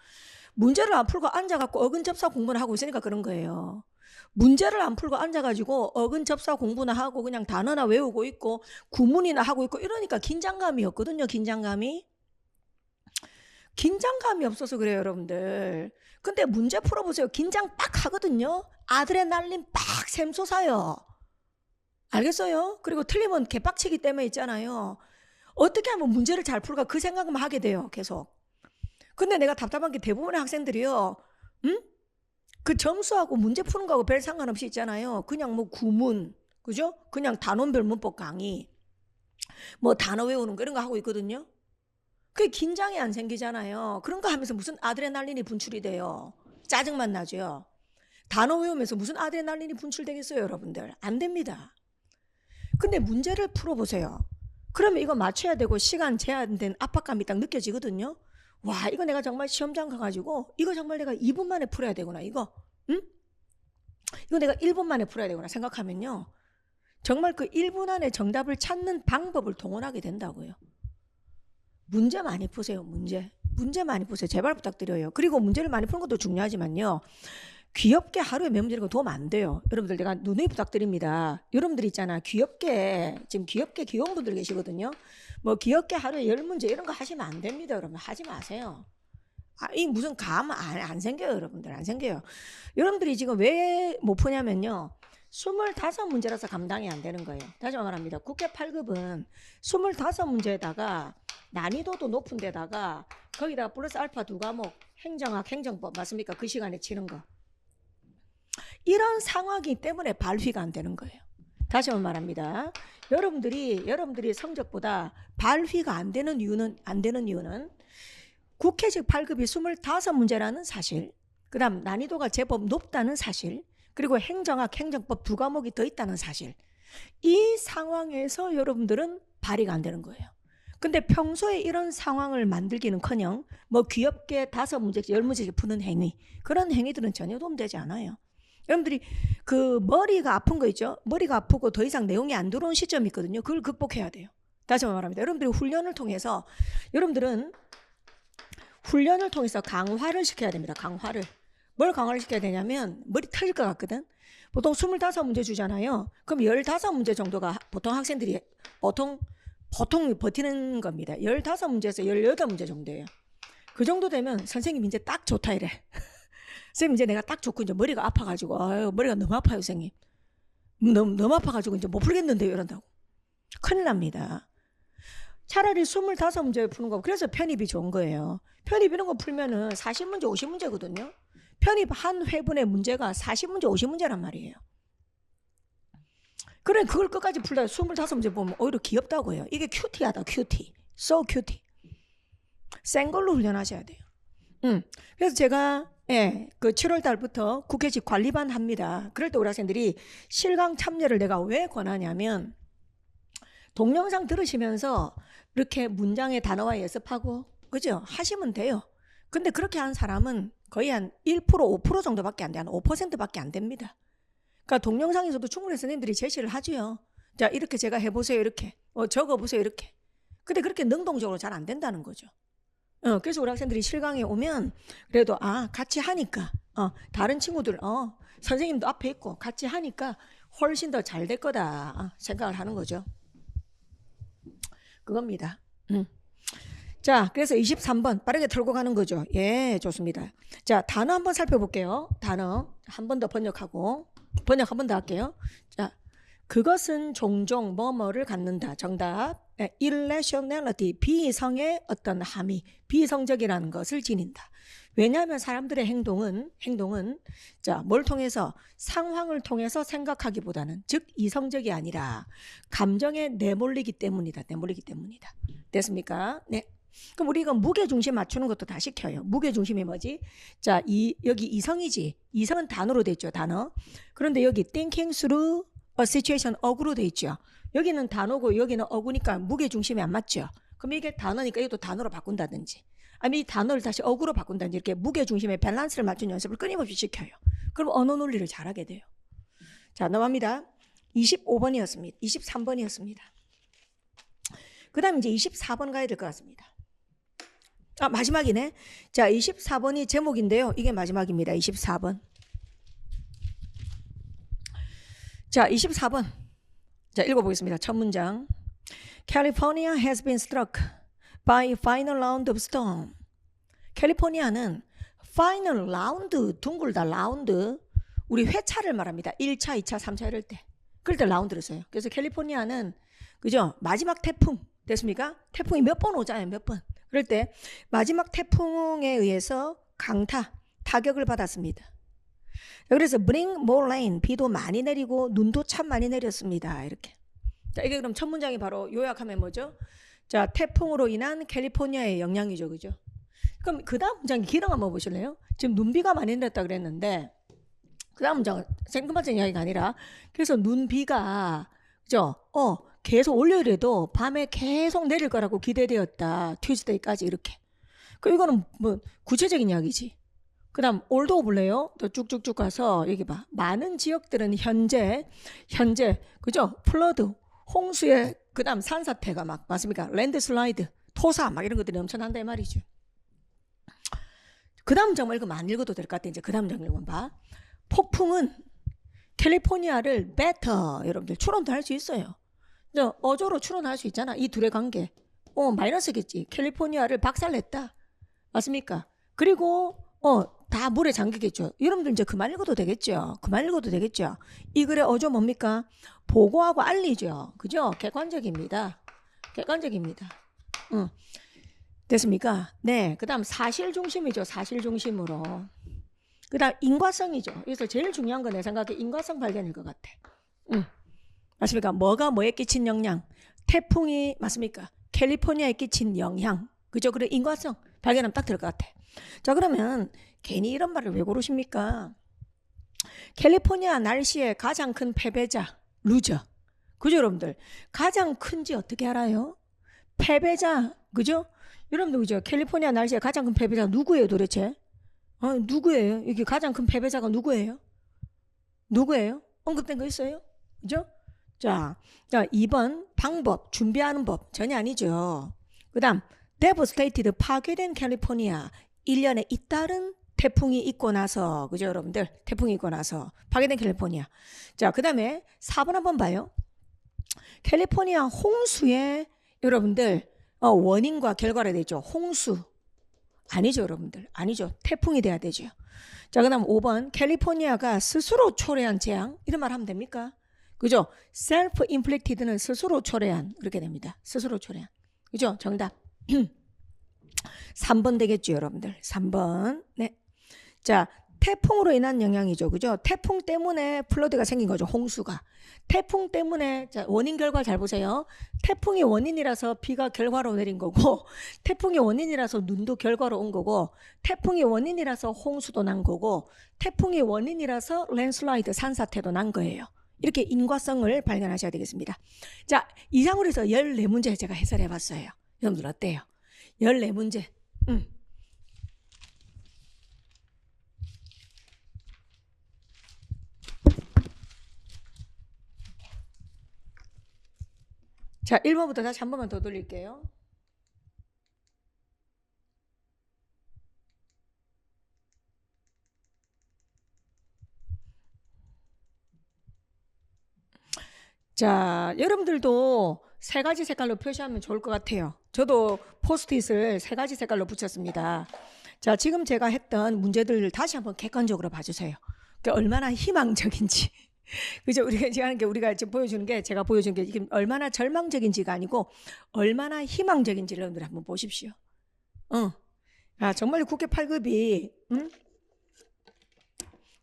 문제를 안 풀고 앉아갖고 어근접사 공부를 하고 있으니까 그런 거예요. 문제를 안 풀고 앉아가지고 어근접사 공부나 하고 그냥 단어나 외우고 있고 구문이나 하고 있고 이러니까 긴장감이 없거든요. 긴장감이 없어서 그래요. 여러분들. 근데 문제 풀어보세요. 긴장 빡 하거든요. 아드레날린 빡 샘솟아요. 알겠어요? 그리고 틀리면 개빡치기 때문에 있잖아요. 어떻게 하면 문제를 잘 풀까 그 생각만 하게 돼요. 계속. 근데 내가 답답한 게 대부분의 학생들이요. 그 점수하고 문제 푸는 거하고 별 상관없이 있잖아요. 그냥 뭐 구문, 그죠? 그냥 단원별 문법 강의, 뭐 단어 외우는 거 이런 거 하고 있거든요. 그게 긴장이 안 생기잖아요. 그런 거 하면서 무슨 아드레날린이 분출이 돼요. 짜증만 나죠. 단어 외우면서 무슨 아드레날린이 분출되겠어요, 여러분들? 안 됩니다. 근데 문제를 풀어보세요. 그러면 이거 맞춰야 되고 시간 제한된 압박감이 딱 느껴지거든요. 와, 이거 내가 정말 시험장 가가지고 이거 정말 내가 2분 만에 풀어야 되구나. 이거 이거 내가 1분 만에 풀어야 되구나 생각하면요. 정말 그 1분 안에 정답을 찾는 방법을 동원하게 된다고요. 문제 많이 푸세요. 문제 많이 푸세요. 제발 부탁드려요. 그리고 문제를 많이 푸는 것도 중요하지만요. 귀엽게 하루에 몇 문제 이런 거 도움 안 돼요. 여러분들 내가 누누이 부탁드립니다. 여러분들 있잖아. 귀엽게 지금 귀엽게 귀여운 분들 계시거든요. 뭐 귀엽게 하루에 10문제 이런 거 하시면 안 됩니다. 여러분 하지 마세요. 이 무슨 감 안 생겨요. 여러분들 안 생겨요. 여러분들이 지금 왜 못 푸냐면요. 25문제라서 감당이 안 되는 거예요. 다시 말합니다. 국회 8급은 25문제에다가 난이도도 높은 데다가 거기다가 플러스 알파 2과목 행정학 행정법 맞습니까? 그 시간에 치는 거. 이런 상황이기 때문에 발휘가 안 되는 거예요. 다시 한번 말합니다. 여러분들이 성적보다 발휘가 안 되는 이유는 국회직 발급이 25문제라는 사실, 그 다음 난이도가 제법 높다는 사실, 그리고 행정학, 행정법 2과목이 더 있다는 사실. 이 상황에서 여러분들은 발휘가 안 되는 거예요. 근데 평소에 이런 상황을 만들기는커녕 뭐 귀엽게 5문제씩 10문제씩 푸는 행위, 그런 행위들은 전혀 도움되지 않아요. 여러분들이 그 머리가 아픈 거 있죠? 머리가 아프고 더 이상 내용이 안 들어온 시점이 있거든요. 그걸 극복해야 돼요. 다시 한번 말합니다. 여러분들이 훈련을 통해서 강화를 시켜야 됩니다. 강화를. 뭘 강화를 시켜야 되냐면 머리 터질 것 같거든. 보통 25문제 주잖아요. 그럼 15문제 정도가 보통 학생들이 보통 버티는 겁니다. 15문제에서 18문제 정도예요. 그 정도 되면 선생님 이제 딱 좋다 이래. 선생님 이제 내가 딱 좋고 이제 머리가 아파가지고 아유 머리가 너무 아파요 선생님. 너무 아파가지고 이제 못 풀겠는데요 이런다고. 큰일 납니다. 차라리 25문제 푸는 거. 그래서 편입이 좋은 거예요. 편입 이런 거 풀면은 40문제 50문제거든요. 편입 한 회분의 문제가 40문제 50문제란 말이에요. 그래 그걸 끝까지 풀다 25문제 보면 오히려 귀엽다고 해요. 이게 큐티하다. 큐티. So 큐티. 센 걸로 훈련하셔야 돼요. 그래서 제가 그 7월 달부터 국회직 관리반 합니다. 그럴 때 우리 학생들이 실강 참여를 내가 왜 권하냐면 동영상 들으시면서 이렇게 문장의 단어와 예습하고 그죠? 하시면 돼요. 근데 그렇게 한 사람은 거의 한 1%, 5% 정도밖에 안 돼요. 한 5%밖에 안 됩니다. 그러니까 동영상에서도 충분히 선생님들이 제시를 하죠. 자, 이렇게 제가 해보세요. 이렇게. 적어보세요. 이렇게. 근데 그렇게 능동적으로 잘 안 된다는 거죠. 그래서 우리 학생들이 실강에 오면 그래도 같이 하니까 다른 친구들 선생님도 앞에 있고 같이 하니까 훨씬 더 잘 될 거다 생각을 하는 거죠. 그겁니다. 자, 그래서 23번 빠르게 털고 가는 거죠. 예, 좋습니다. 자, 단어 한번 살펴볼게요. 단어 한 번 더 번역하고 번역 한 번 더 할게요. 자, 그것은 종종 뭐뭐를 갖는다. 정답. irrationality, 비이성의 어떤 함의, 비이성적이라는 것을 지닌다. 왜냐하면 사람들의 행동은 자, 뭘 통해서? 상황을 통해서 생각하기보다는, 즉 이성적이 아니라 감정에 내몰리기 때문이다. 됐습니까? 네. 그럼 우리가 무게중심 맞추는 것도 다 시켜요. 무게중심이 뭐지? 자, 여기 이성이지. 이성은 단어로 돼 있죠. 단어. 그런데 여기 thinking through a situation, 어구로 돼 있죠. 여기는 단어고 여기는 어구니까 무게중심이 안 맞죠. 그럼 이게 단어니까 이것도 단어로 바꾼다든지, 아니면 이 단어를 다시 어구로 바꾼다든지, 이렇게 무게중심의 밸런스를 맞추는 연습을 끊임없이 시켜요. 그럼 언어 논리를 잘하게 돼요. 자, 넘어갑니다. 25번이었습니다. 23번이었습니다. 그 다음 이제 24번 가야 될 것 같습니다. 마지막이네. 자, 24번이 제목인데요. 이게 마지막입니다. 24번. 자, 24번. 자, 읽어보겠습니다. 첫 문장. California has been struck by a final round of storm. 캘리포니아는 final round, 둥글다 라운드. 우리 회차를 말합니다. 1차, 2차, 3차 이럴 때. 그럴 때 라운드를 써요. 그래서 캘리포니아는 그죠? 마지막 태풍. 됐습니까? 태풍이 몇 번 오잖아요. 몇 번. 그럴 때 마지막 태풍에 의해서 타격을 받았습니다. 그래서 bring more rain, 비도 많이 내리고 눈도 참 많이 내렸습니다. 이렇게. 자, 이게 그럼 첫 문장이 바로 요약하면 뭐죠? 자, 태풍으로 인한 캘리포니아의 영향이죠. 그죠? 그럼 그 다음 문장 기능 한번 보실래요? 지금 눈비가 많이 내렸다 그랬는데 그 다음 문장은 생뚱맞은 이야기가 아니라, 그래서 눈비가 그죠? 계속 월요일에도 밤에 계속 내릴 거라고 기대되었다. 튜즈데이까지 이렇게. 그럼 이거는 뭐 구체적인 이야기지. 그 다음 올도 볼래요? 또 쭉쭉쭉 가서 여기 봐. 많은 지역들은 현재 그죠? 플러드, 홍수에 그 다음 산사태가 막 맞습니까? 랜드슬라이드, 토사 막 이런 것들이 엄청난다 이 말이죠. 그 다음 장만 읽으면 안 읽어도 될 것 같아. 이제 그 다음 장 읽으면 봐. 폭풍은 캘리포니아를 better, 여러분들 추론도 할 수 있어요. 어조로 추론할 수 있잖아. 이 둘의 관계. 마이너스겠지. 캘리포니아를 박살냈다. 맞습니까? 그리고 다 물에 잠기겠죠. 여러분들 이제 그만 읽어도 되겠죠. 이 글의 어조 뭡니까? 보고하고 알리죠. 그죠? 객관적입니다. 됐습니까? 네. 그 다음 사실 중심이죠. 사실 중심으로. 그 다음 인과성이죠. 그래서 제일 중요한 건 내 생각에 인과성 발견일 것 같아. 맞습니까? 뭐가 뭐에 끼친 영향? 태풍이 맞습니까? 캘리포니아에 끼친 영향. 그죠? 그래 인과성 발견하면 딱 될 것 같아. 자 그러면 괜히 이런 말을 왜 고르십니까? 캘리포니아 날씨의 가장 큰 패배자 루저. 그죠 여러분들? 가장 큰지 어떻게 알아요? 패배자. 그죠? 여러분들 그죠? 캘리포니아 날씨의 가장 큰 패배자 누구예요 도대체? 누구예요? 이게 가장 큰 패배자가 누구예요? 누구예요? 언급된 거 있어요? 그죠? 자 2번 방법 준비하는 법 전혀 아니죠. 그 다음 devastated 파괴된 캘리포니아 1년에 잇따른 태풍이 있고 나서 그죠 여러분들 태풍이 있고 나서 파괴된 캘리포니아. 자 그 다음에 4번 한번 봐요. 캘리포니아 홍수의 여러분들 원인과 결과를 되죠. 홍수 아니죠 여러분들 아니죠. 태풍이 돼야 되죠. 자 그 다음 5번 캘리포니아가 스스로 초래한 재앙 이런 말 하면 됩니까? 그죠? self-inflicted는 스스로 초래한 그렇게 됩니다. 스스로 초래한 그죠? 정답 3번 되겠죠 여러분들 3번. 네. 자 태풍으로 인한 영향이죠. 그죠? 태풍 때문에 플러드가 생긴 거죠. 홍수가. 태풍 때문에 자 원인 결과 잘 보세요. 태풍이 원인이라서 비가 결과로 내린 거고 태풍이 원인이라서 눈도 결과로 온 거고 태풍이 원인이라서 홍수도 난 거고 태풍이 원인이라서 랜슬라이드 산사태도 난 거예요. 이렇게 인과성을 발견하셔야 되겠습니다. 자 이상으로 해서 14문제 제가 해설해 봤어요. 여러분들 어때요? 14문제. 자 1번부터 다시 한 번만 더 돌릴게요. 자 여러분들도 세 가지 색깔로 표시하면 좋을 것 같아요. 저도 포스트잇을 세 가지 색깔로 붙였습니다. 자 지금 제가 했던 문제들을 다시 한번 객관적으로 봐주세요. 얼마나 희망적인지. 그죠? 우리가 지금 보여주는 게 제가 보여준 게 이게 얼마나 절망적인지가 아니고 얼마나 희망적인지를 여러분들 한번 보십시오. 정말 국회 8급이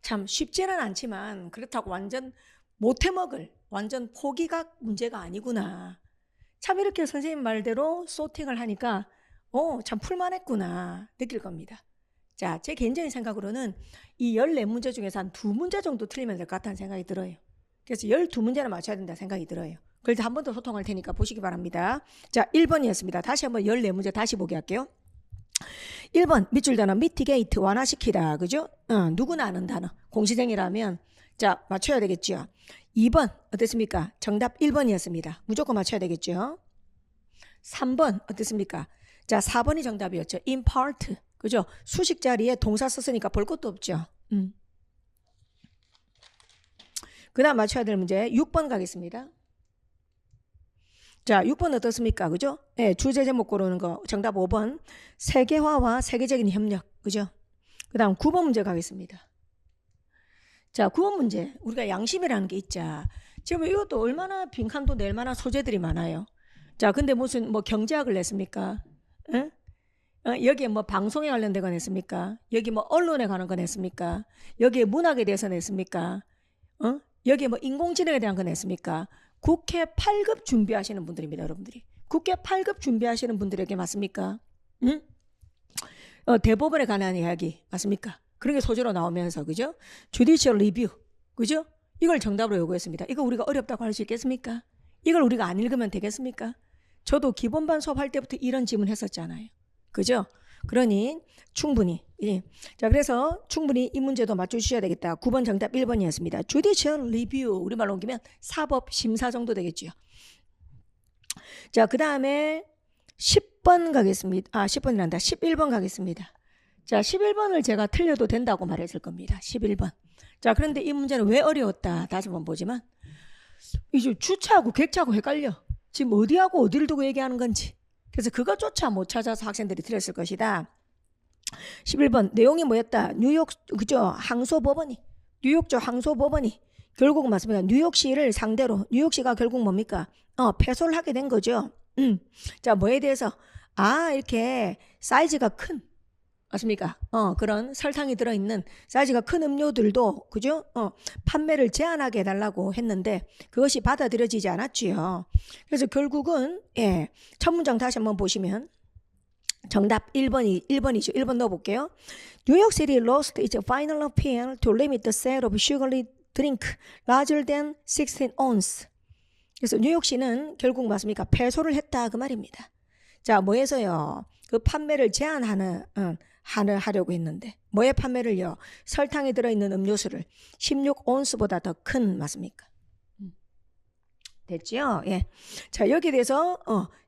참 쉽지는 않지만 그렇다고 완전 못해먹을 완전 포기각 문제가 아니구나. 참 이렇게 선생님 말대로 소팅을 하니까 참 풀만했구나 느낄 겁니다. 자, 제 개인적인 생각으로는 이 14문제 중에서 한 2문제 정도 틀리면 될 것 같다는 생각이 들어요. 그래서 12문제는 맞춰야 된다 생각이 들어요. 그래서 한 번 더 소통할 테니까 보시기 바랍니다. 자, 1번이었습니다. 다시 한번 14문제 다시 보게 할게요. 1번 밑줄 단어 mitigate 완화시키다. 그죠? 누구나 아는 단어. 공시생이라면 자 맞춰야 되겠죠. 2번 어땠습니까? 정답 1번이었습니다. 무조건 맞춰야 되겠죠. 3번 어땠습니까? 자 4번이 정답이었죠. impart. 그죠? 수식 자리에 동사 썼으니까 볼 것도 없죠. 그 다음 맞춰야 될 문제 6번 가겠습니다. 자 6번 어떻습니까? 그죠? 네, 주제 제목 고르는 거 정답 5번 세계화와 세계적인 협력. 그죠? 그 다음 9번 문제 가겠습니다. 자 9번 문제 우리가 양심이라는 게 있죠. 지금 이것도 얼마나 빈칸도 낼 만한 소재들이 많아요. 자 근데 무슨 뭐 경제학을 냈습니까? 응? 여기에 뭐 방송에 관련된 거 냈습니까? 여기 뭐 언론에 관한 거 냈습니까? 여기에 문학에 대해서 냈습니까? 여기에 뭐 인공지능에 대한 거 냈습니까? 국회 8급 준비하시는 분들입니다. 여러분들이 국회 8급 준비하시는 분들에게 맞습니까? 응? 대법원에 관한 이야기 맞습니까? 그런 게 소재로 나오면서 그죠? 주디셜 리뷰 그죠? 이걸 정답으로 요구했습니다. 이거 우리가 어렵다고 할 수 있겠습니까? 이걸 우리가 안 읽으면 되겠습니까? 저도 기본반 수업할 때부터 이런 질문 했었잖아요. 그죠? 그러니 충분히 자 그래서 충분히 이 문제도 맞춰주셔야 되겠다. 9번 정답 1번이었습니다. 주디셜 리뷰 우리말로 옮기면 사법 심사 정도 되겠죠. 자 그 다음에 10번 가겠습니다. 10번이란다. 11번 가겠습니다. 자 11번을 제가 틀려도 된다고 말했을 겁니다. 11번. 자 그런데 이 문제는 왜 어려웠다 다시 한번 보지만 이제 주차하고 객차하고 헷갈려. 지금 어디하고 어디를 두고 얘기하는 건지. 그래서 그것조차 못 찾아서 학생들이 틀렸을 것이다. 11번 내용이 뭐였다? 뉴욕 그죠? 항소법원이 뉴욕주 항소법원이 결국 맞습니다. 뉴욕시를 상대로 뉴욕시가 결국 뭡니까? 패소를 하게 된 거죠. 자 뭐에 대해서 이렇게 사이즈가 큰 맞습니까? 그런 설탕이 들어있는 사이즈가 큰 음료들도, 그죠? 판매를 제한하게 해달라고 했는데 그것이 받아들여지지 않았지요. 그래서 결국은, 첫 문장 다시 한번 보시면 정답 1번이죠. 1번 넣어볼게요. New York City lost its final appeal to limit the sale of sugary drink larger than 16 ounce. 그래서 뉴욕시는 결국 맞습니까? 패소를 했다 그 말입니다. 자, 뭐해서요? 그 판매를 하려고 했는데 뭐의 판매를요? 설탕이 들어있는 음료수를 16온스보다 더 큰 맞습니까? 됐죠? 예. 자, 여기에 대해서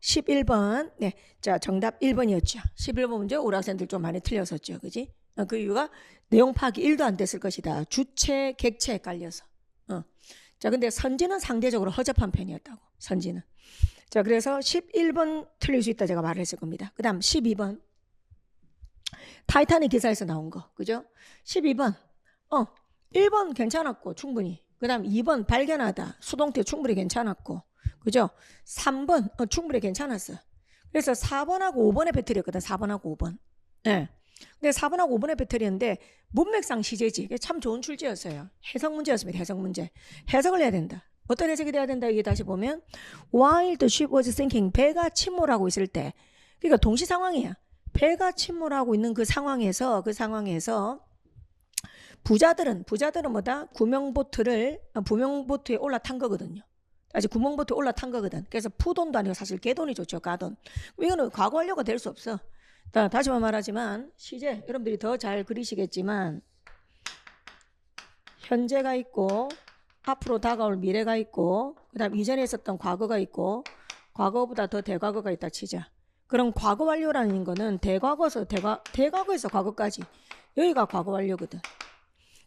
11번. 네. 자, 정답 1번이었죠. 11번 문제 우리 학생들 좀 많이 틀렸었죠. 그지? 그 이유가 내용 파악이 1도 안 됐을 것이다. 주체, 객체에 깔려서. 자, 근데 선지는 상대적으로 허접한 편이었다고. 선지는. 자, 그래서 11번 틀릴 수 있다 제가 말을 했을 겁니다. 그 다음 12번. 타이타닉 기사에서 나온 거. 그죠? 12번. 1번 괜찮았고 충분히. 그 다음 2번 발견하다. 수동태 충분히 괜찮았고. 그죠? 3번 충분히 괜찮았어. 그래서 4번하고 5번의 배틀이었거든. 4번하고 5번. 네. 근데 4번하고 5번의 배틀이었는데 문맥상 시제지. 참 좋은 출제였어요. 해석 문제였습니다. 해석 문제. 해석을 해야 된다. 어떤 해석이 돼야 된다. 이게 다시 보면 While the ship was sinking. 배가 침몰하고 있을 때. 그러니까 동시 상황이야. 배가 침몰하고 있는 그 상황에서 부자들은 뭐다? 구명보트에 올라탄 거거든요. 아직 구멍보트에 올라탄 거거든. 그래서 푸돈도 아니고 사실 개돈이 좋죠. 가돈. 이거는 과거 완료가 될 수 없어. 다시만 말하지만 시제 여러분들이 더 잘 그리시겠지만 현재가 있고 앞으로 다가올 미래가 있고 그 다음 이전에 있었던 과거가 있고 과거보다 더 대과거가 있다 치자. 그럼 과거 완료라는 거는 대과거에서 과거까지 여기가 과거 완료거든.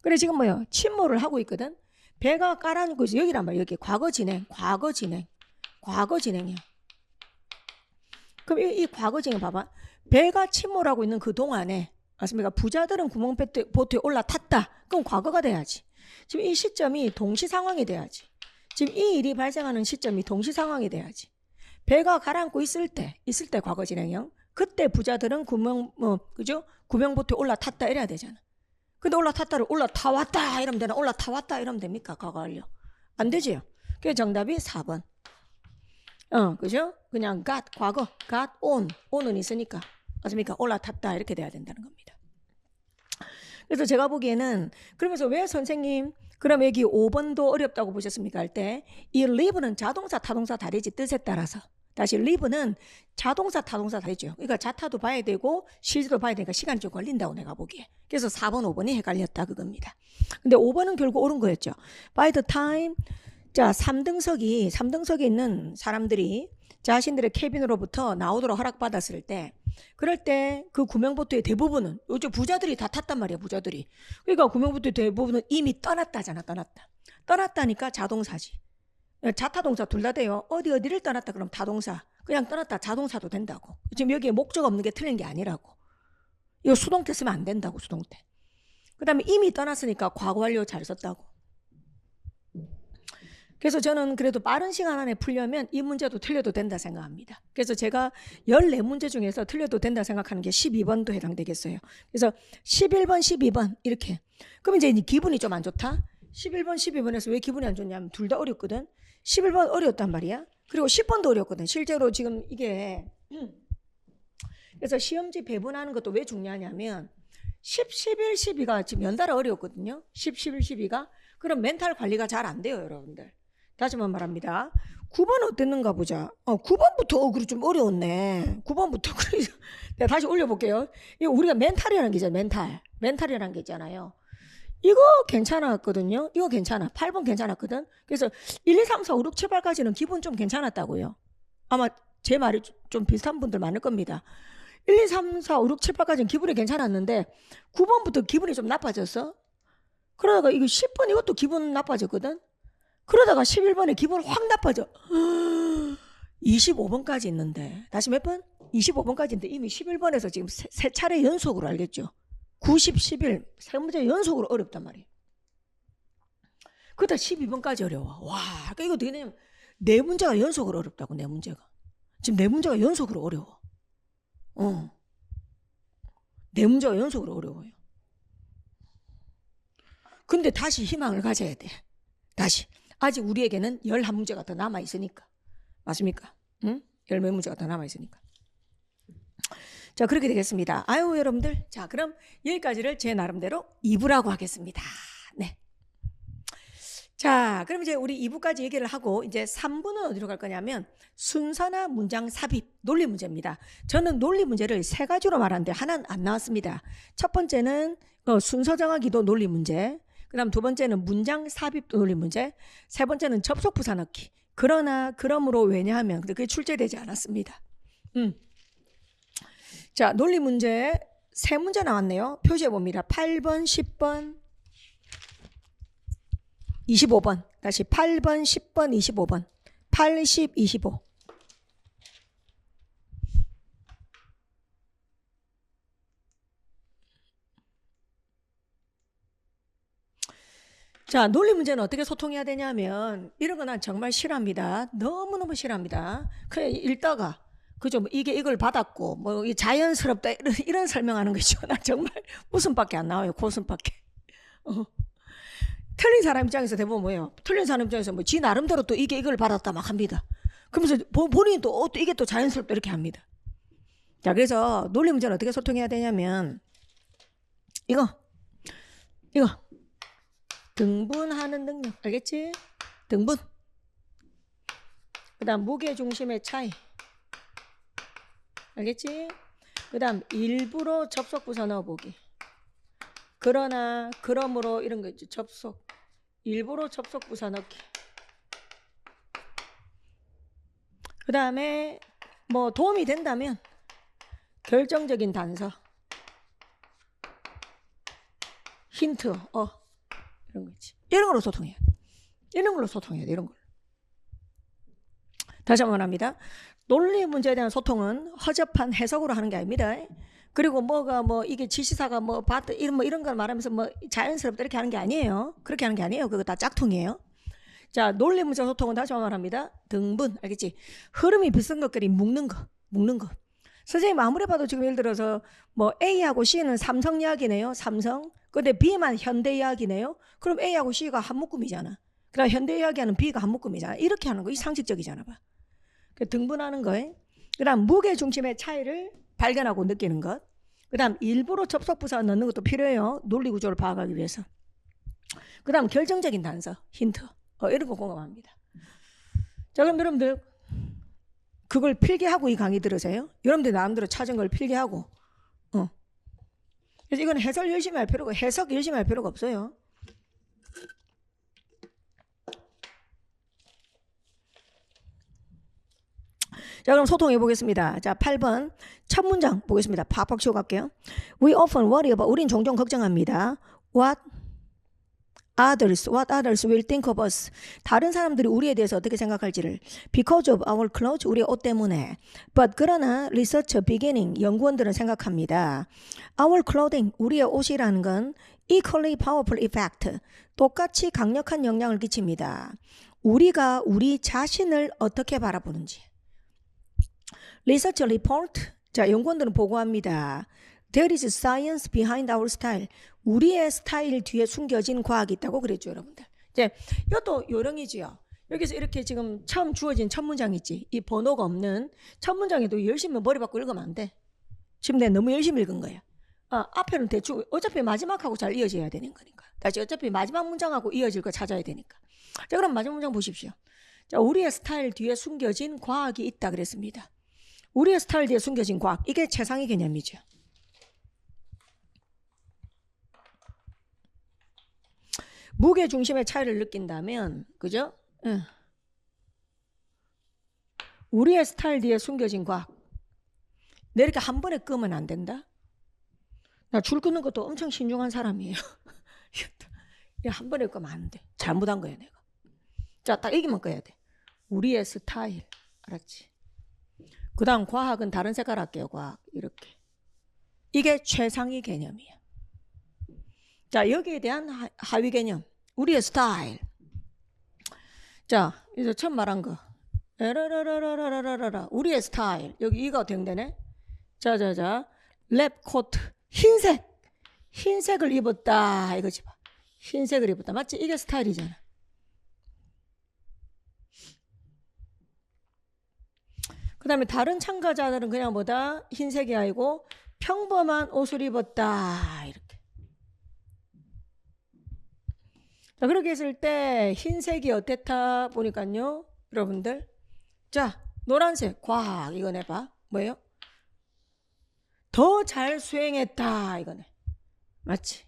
그래 지금 뭐요? 침몰을 하고 있거든. 배가 깔아놓고 있어. 여기란 말이야. 여기 과거 진행이야. 그럼 이 과거 진행 봐봐. 배가 침몰하고 있는 그 동안에 맞습니까? 부자들은 구멍보트에 올라탔다. 그럼 과거가 돼야지. 지금 이 시점이 동시 상황이 돼야지. 지금 이 일이 발생하는 시점이 동시 상황이 돼야지. 배가 가라앉고 있을 때 과거 진행형. 그때 부자들은 구명보트에 올라탔다 이래야 되잖아. 근데 올라타왔다 이러면 되나? 올라타왔다 이러면 됩니까? 과거 완료. 안 되지요. 그게 정답이 4번. 그죠? 그냥 과거, on은 있으니까. 맞습니까? 올라탔다 이렇게 돼야 된다는 겁니다. 그래서 제가 보기에는 그러면서 왜 선생님 그럼 여기 5번도 어렵다고 보셨습니까? 할 때 이 live는 자동사, 타동사 다르지 뜻에 따라서. 다시 live는 자동사, 타동사 다르죠. 그러니까 자타도 봐야 되고 실제도 봐야 되니까 시간이 좀 걸린다고 내가 보기에. 그래서 4번, 5번이 헷갈렸다 그겁니다. 근데 5번은 결국 옳은 거였죠. By the time 자 3등석에 있는 사람들이 자신들의 캐빈으로부터 나오도록 허락받았을 때 그럴 때 그 구명보트의 대부분은 요즘 부자들이 다 탔단 말이야. 부자들이. 그러니까 구명보트의 대부분은 이미 떠났다잖아. 떠났다니까 자동사지. 자타동사 둘 다 돼요. 어디를 떠났다 그럼 타동사. 그냥 떠났다 자동사도 된다고. 지금 여기에 목적 없는 게 틀린 게 아니라고. 이거 수동태 쓰면 안 된다고. 수동태. 그 다음에 이미 떠났으니까 과거 완료 잘 썼다고. 그래서 저는 그래도 빠른 시간 안에 풀려면 이 문제도 틀려도 된다 생각합니다. 그래서 제가 14문제 중에서 틀려도 된다 생각하는 게 12번도 해당되겠어요. 그래서 11번, 12번 이렇게. 그럼 이제 기분이 좀 안 좋다? 11번, 12번에서 왜 기분이 안 좋냐면 둘 다 어렵거든. 11번 어려웠단 말이야. 그리고 10번도 어렵거든. 실제로 지금 이게 그래서 시험지 배분하는 것도 왜 중요하냐면 10, 11, 12가 지금 연달아 어려웠거든요. 10, 11, 12가. 그럼 멘탈 관리가 잘 안 돼요, 여러분들. 다시 한번 말합니다. 9번 어땠는가 보자. 9번부터 그래 좀 어려웠네. 9번부터 그래. 내가 다시 올려볼게요. 이거 우리가 멘탈이라는 게 있잖아요. 멘탈이라는 게 있잖아요. 이거 괜찮았거든요. 이거 괜찮아. 8번 괜찮았거든. 그래서 1, 2, 3, 4, 5, 6, 7, 8까지는 기분 좀 괜찮았다고요. 아마 제 말이 좀 비슷한 분들 많을 겁니다. 1, 2, 3, 4, 5, 6, 7, 8까지는 기분이 괜찮았는데 9번부터 기분이 좀 나빠졌어. 그러다가 이거 10번 이것도 기분 나빠졌거든. 그러다가 11번에 기분 확 나빠져. 25번까지 있는데 다시 몇 번? 25번까지 있는데 이미 11번에서 지금 세 차례 연속으로 알겠죠? 90, 11 세 문제 연속으로 어렵단 말이에요. 그러다 12번까지 어려워. 와, 그러니까 이거 어떻게 되냐면 네 문제가 연속으로 어렵다고. 네 문제가 지금 네 문제가 연속으로 어려워. 네 문제가 연속으로 어려워요. 근데 다시 희망을 가져야 돼. 다시. 아직 우리에게는 11문제가 더 남아있으니까. 맞습니까? 응? 10몇 문제가 더 남아있으니까. 자, 그렇게 되겠습니다. 아유, 여러분들. 자, 그럼 여기까지를 제 나름대로 2부라고 하겠습니다. 네. 자, 그럼 이제 우리 2부까지 얘기를 하고 이제 3부는 어디로 갈 거냐면 순서나 문장 삽입, 논리 문제입니다. 저는 논리 문제를 3가지로 말하는데 하나는 안 나왔습니다. 첫 번째는 순서 정하기도 논리 문제, 그 다음 두 번째는 문장 삽입도 논리 문제, 세 번째는 접속 부사 넣기. 그러나 그러므로 왜냐하면 그게 출제되지 않았습니다. 자, 논리 문제 3문제 나왔네요. 표시해 봅니다. 8번, 10번, 25번. 다시 8번, 10번, 25번. 80, 25. 자, 논리 문제는 어떻게 소통해야 되냐면 이런 거 난 정말 싫어합니다. 너무너무 싫어합니다. 그냥 읽다가 그죠? 이게 이걸 받았고 뭐 자연스럽다 이런 설명하는 거죠. 나 정말 웃음밖에 안 나와요. 고웃음밖에. 틀린 사람 입장에서 대부분 뭐예요? 틀린 사람 입장에서 뭐 지 나름대로 또 이게 이걸 받았다 막 합니다. 그러면서 본인이 또 이게 또 자연스럽다 이렇게 합니다. 자, 그래서 논리 문제는 어떻게 소통해야 되냐면 이거 등분하는 능력 알겠지? 등분. 그 다음 무게중심의 차이 알겠지? 그 다음 일부러 접속부사 넣어보기. 그러나 그러므로 이런 거 있죠. 접속 일부러 접속부사 넣기. 그 다음에 뭐 도움이 된다면 결정적인 단서 힌트 이런 거 있지. 이런 걸로 소통해야 돼. 이런 걸로 소통해야 돼. 이런 걸로. 다시 한번 합니다. 논리 문제에 대한 소통은 허접한 해석으로 하는 게 아닙니다. 그리고 이게 지시사가 이런 걸 말하면서 자연스럽다 이렇게 하는 게 아니에요. 그렇게 하는 게 아니에요. 그거 다 짝퉁이에요. 자, 논리 문제 소통은 다시 한번 말합니다. 등분, 알겠지? 흐름이 비슷한 것끼리 묶는 거. 선생님 아무리 봐도 지금 예를 들어서 A하고 C는 삼성 이야기네요. 삼성. 근데 B만 현대 이야기네요. 그럼 A하고 C가 한 묶음이잖아. 그럼 현대 이야기하는 B가 한 묶음이잖아. 이렇게 하는 거, 이 상식적이잖아. 봐. 등분하는 거에. 그 다음 무게 중심의 차이를 발견하고 느끼는 것. 그 다음 일부러 접속부사 넣는 것도 필요해요. 논리 구조를 파악하기 위해서. 그 다음 결정적인 단서, 힌트. 이런 거 공감합니다. 자, 그럼 여러분들 그걸 필기하고 이 강의 들으세요. 여러분들 나름대로 찾은 걸 필기하고. 그래서 이건 해석 열심히 할 필요가 없어요. 자, 그럼 소통해 보겠습니다. 자, 8번 첫 문장 보겠습니다. 팍팍 치고 갈게요. We often worry about, 우린 종종 걱정합니다. What others will think of us. 다른 사람들이 우리에 대해서 어떻게 생각할지를. Because of our clothes, 우리의 옷 때문에. But 그러나 research beginning, 연구원들은 생각합니다. Our clothing, 우리의 옷이라는 건 equally powerful effect, 똑같이 강력한 영향을 끼칩니다. 우리가 우리 자신을 어떻게 바라보는지. Research report, 자, 연구원들은 보고합니다. There is science behind our style. 우리의 스타일 뒤에 숨겨진 과학이 있다고 그랬죠, 여러분들. 이제 이것도 요령이지요. 여기서 이렇게 지금 처음 주어진 첫 문장 있지. 이 번호가 없는 첫 문장에도 열심히 머리 받고 읽으면 안 돼. 지금 내가 너무 열심히 읽은 거야. 앞에는 대충 어차피 마지막하고 잘 이어져야 되는 거니까. 다시 어차피 마지막 문장하고 이어질 거 찾아야 되니까. 자, 그럼 마지막 문장 보십시오. 자, 우리의 스타일 뒤에 숨겨진 과학이 있다 그랬습니다. 우리의 스타일 뒤에 숨겨진 과학. 이게 최상위 개념이죠. 무게 중심의 차이를 느낀다면, 그죠? 우리의 스타일 뒤에 숨겨진 과학. 내 이렇게 한 번에 끄면 안 된다? 나 줄 끄는 것도 엄청 신중한 사람이에요. 한 번에 끄면 안 돼. 잘못한 거야, 내가. 자, 딱 여기만 꺼야 돼. 우리의 스타일. 알았지? 그 다음 과학은 다른 색깔 할게요. 과학. 이렇게. 이게 최상위 개념이야. 자, 여기에 대한 하위 개념. 우리의 스타일. 자, 이제 처음 말한 거. 우리의 스타일. 여기 이가 대응되네. 자. 랩 코트. 흰색을 입었다 이거지 봐. 흰색을 입었다. 맞지? 이게 스타일이잖아. 그 다음에 다른 참가자들은 그냥 뭐다? 흰색이 아니고 평범한 옷을 입었다 이렇게. 자, 그렇게 했을 때 흰색이 어땠다 보니까요 여러분들, 자 노란색 과학 이거 내봐. 뭐예요? 더 잘 수행했다 이거네. 맞지?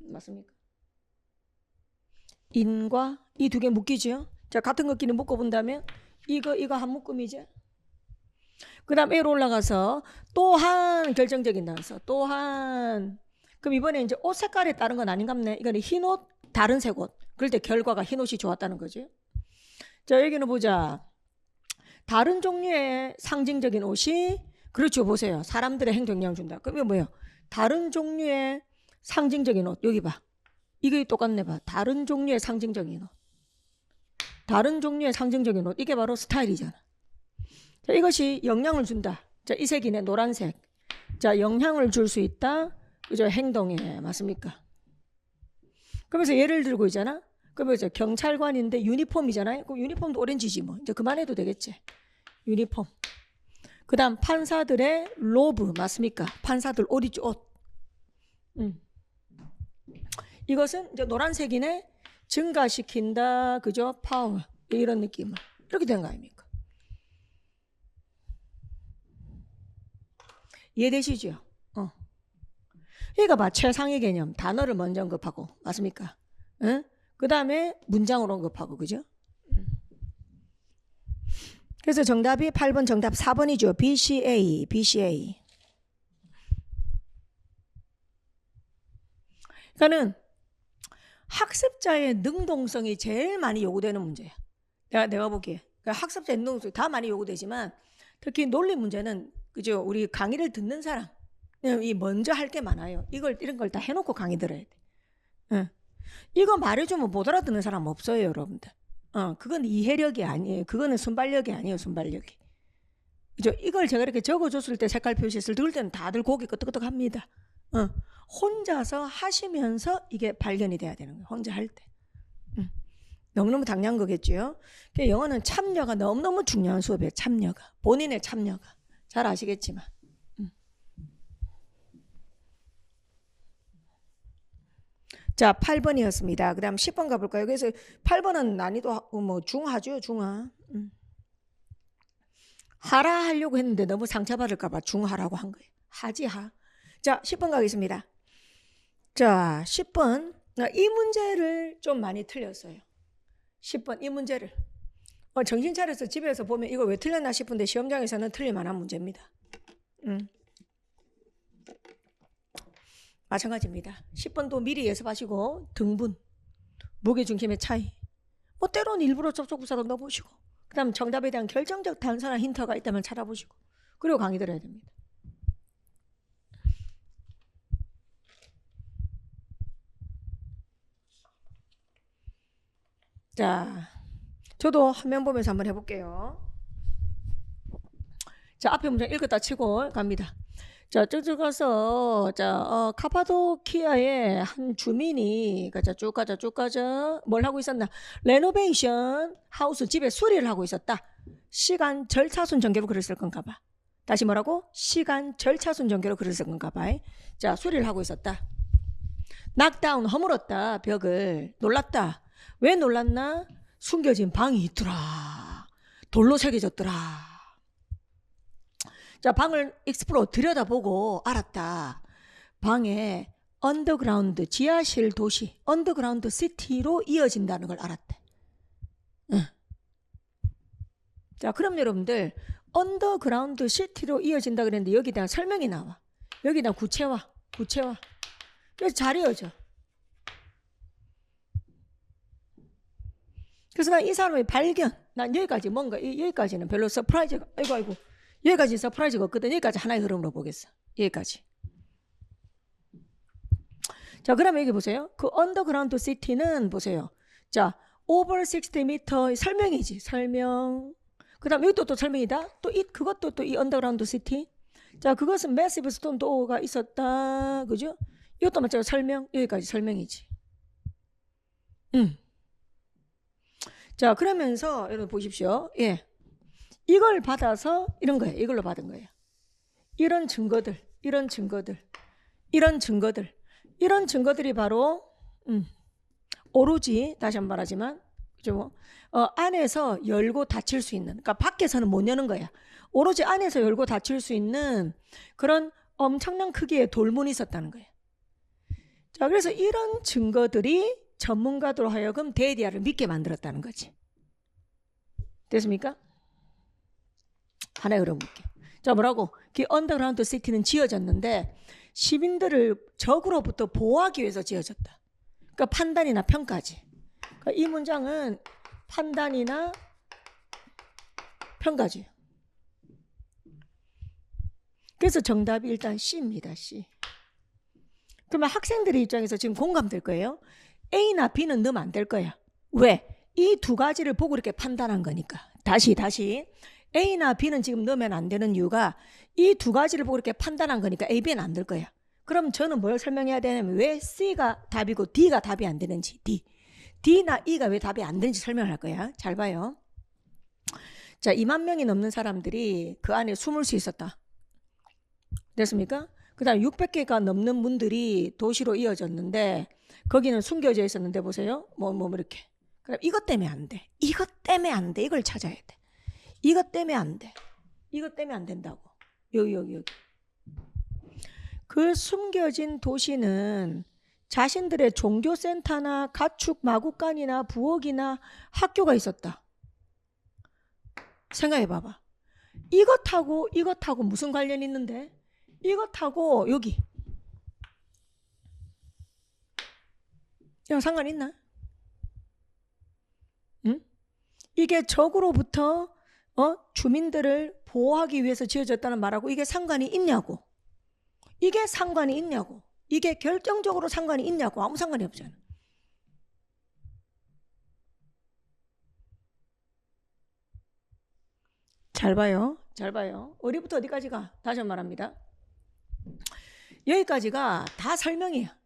맞습니까? 인과 이 두 개 묶이죠. 자, 같은 것끼리 묶어본다면 이거 한 묶음이죠. 그 다음 A로 올라가서 또한 결정적인 단서. 또한. 그럼 이번에 이제 옷 색깔에 따른 건 아닌갑네. 이거는 흰 옷, 다른 색 옷. 그럴 때 결과가 흰 옷이 좋았다는 거죠. 자, 여기는 보자. 다른 종류의 상징적인 옷이, 그렇죠. 보세요. 사람들의 행동 영향을 준다. 그럼 이거 뭐예요? 다른 종류의 상징적인 옷. 여기 봐. 이게 똑같네 봐. 다른 종류의 상징적인 옷. 다른 종류의 상징적인 옷. 이게 바로 스타일이잖아. 자, 이것이 영향을 준다. 자, 이 색이네. 노란색. 자, 영향을 줄 수 있다. 그죠? 행동에. 맞습니까? 그러면서 예를 들고 있잖아. 그러면서 경찰관인데 유니폼이잖아요. 그럼 유니폼도 오렌지지 뭐. 이제 그만해도 되겠지. 유니폼. 그 다음 판사들의 로브. 맞습니까? 판사들 옷 있죠. 옷. 이것은 이제 노란색이네. 증가시킨다. 그죠? 파워. 이런 느낌을. 이렇게 된 거 아닙니까? 이해되시죠? 그러니까 봐. 최상의 개념. 단어를 먼저 언급하고. 맞습니까? 응? 그 다음에 문장으로 언급하고. 그죠? 그래서 정답이 8번 정답 4번이죠. BCA. BCA. 그러니까는 학습자의 능동성이 제일 많이 요구되는 문제야. 내가 보기에. 그러니까 학습자의 능동성이 다 많이 요구되지만 특히 논리 문제는 그죠? 우리 강의를 듣는 사람 이 먼저 할 게 많아요. 이런 걸 다 해놓고 강의 들어야 돼. 응. 이거 말해주면 못 알아듣는 사람 없어요, 여러분들. 그건 이해력이 아니에요. 그거는 순발력이 아니에요, 순발력이. 그죠? 이걸 제가 이렇게 적어줬을 때 색깔 표시했을 때 그럴 때는 다들 고개 끄덕끄덕 합니다. 혼자서 하시면서 이게 발견이 돼야 되는 거예요. 혼자 할 때. 너무너무 당연한 거겠죠. 영어는 참여가 너무너무 중요한 수업이에요. 참여가. 본인의 참여가. 잘 아시겠지만. 자, 8번이었습니다. 그 다음 10번 가볼까요? 그래서 8번은 난이도 뭐 중하죠. 중하. 하라 하려고 했는데 너무 상처받을까봐 중하라고 한 거예요. 하지 하. 자, 10번 가겠습니다. 자, 10번. 이 문제를 좀 많이 틀렸어요. 10번 이 문제를. 정신 차려서 집에서 보면 이거 왜 틀렸나 싶은데 시험장에서는 틀릴만한 문제입니다. 마찬가지입니다. 10번도 미리 예습하시고 등분, 무게중심의 차이. 뭐 때로는 일부러 접속부사도 넣어보시고 그 다음 정답에 대한 결정적 단서나 힌트가 있다면 찾아보시고 그리고 강의 들어야 됩니다. 자, 저도 화면 보면서 한번 해볼게요. 자, 앞에 문장 읽었다 치고 갑니다. 자, 쭉 가서 카파도키아의 한 주민이 쭉 가자 뭘 하고 있었나? 레노베이션 하우스 집에 수리를 하고 있었다. 시간 절차순 전개로 글을 쓸 건가 봐. 다시 뭐라고? 시간 절차순 전개로 글을 쓸 건가 봐. 자, 수리를 하고 있었다. 낙다운 허물었다. 벽을. 놀랐다. 왜 놀랐나? 숨겨진 방이 있더라. 돌로 새겨졌더라. 자, 방을 익스플로어 들여다보고 알았다. 방에 언더그라운드 지하실 도시, 언더그라운드 시티로 이어진다는 걸 알았대. 자, 그럼 여러분들 언더그라운드 시티로 이어진다 그랬는데 여기에 대한 설명이 나와. 여기에 대한 구체화. 그래서 잘 이어져. 그래서 난 이 사람의 발견, 난 여기까지 뭔가 여기까지는 별로 서프라이즈가 아이고 여기까지 서프라이즈가 없거든. 여기까지 하나의 흐름으로 보겠어. 여기까지. 자, 그러면 여기 보세요. 그 언더그라운드 시티는 보세요. 자, over 60m 설명이지. 설명. 그 다음 여기 또 설명이다. 그것도 또 이 언더그라운드 시티. 자, 그것은 massive storm 도가 있었다. 그죠? 이것도 마찬가지로 설명. 여기까지 설명이지. 자, 그러면서 여러분 보십시오. 예. 이걸 받아서 이런 거예요. 이걸로 받은 거예요. 이런 증거들, 이런 증거들, 이런 증거들, 이런 증거들이 바로 오로지 다시 한번 말하지만 그죠? 안에서 열고 닫힐 수 있는, 그러니까 밖에서는 못 여는 거야. 오로지 안에서 열고 닫힐 수 있는 그런 엄청난 크기의 돌문이 있었다는 거예요. 자, 그래서 이런 증거들이 전문가들로 하여금 데이디아를 믿게 만들었다는 거지. 됐습니까? 하나 열어볼게. 자, 뭐라고? 그 언더그라운드 시티는 지어졌는데 시민들을 적으로부터 보호하기 위해서 지어졌다. 그러니까 판단이나 평가지. 그러니까 이 문장은 판단이나 평가지. 그래서 정답이 일단 C입니다. C. 그러면 학생들의 입장에서 지금 공감될 거예요. A나 B는 넣으면 안 될 거야. 왜? 이 두 가지를 보고 이렇게 판단한 거니까. 다시 A나 B는 지금 넣으면 안 되는 이유가 이 두 가지를 보고 이렇게 판단한 거니까 A, B는 안 될 거야. 그럼 저는 뭘 설명해야 되냐면 왜 C가 답이고 D가 답이 안 되는지, D나 E가 왜 답이 안 되는지 설명할 거야. 잘 봐요. 자, 2만 명이 넘는 사람들이 그 안에 숨을 수 있었다. 됐습니까? 그 다음 600개가 넘는 문들이 도시로 이어졌는데 거기는 숨겨져 있었는데 보세요. 뭐 이렇게. 그럼 이것 때문에 안 돼. 이것 때문에 안 돼. 이걸 찾아야 돼. 이것 때문에 안 돼. 이것 때문에 안 된다고. 여기. 그 숨겨진 도시는 자신들의 종교센터나 가축 마구간이나 부엌이나 학교가 있었다. 생각해 봐봐. 이것하고 무슨 관련이 있는데? 이것하고 여기. 이거 상관 있나? 응? 이게 적으로부터 주민들을 보호하기 위해서 지어졌다는 말하고 이게 상관이 있냐고. 이게 상관이 있냐고. 이게 결정적으로 상관이 있냐고. 아무 상관이 없잖아. 잘 봐요. 어디부터 어디까지가? 다시 한번 말합니다. 여기까지가 다 설명이야.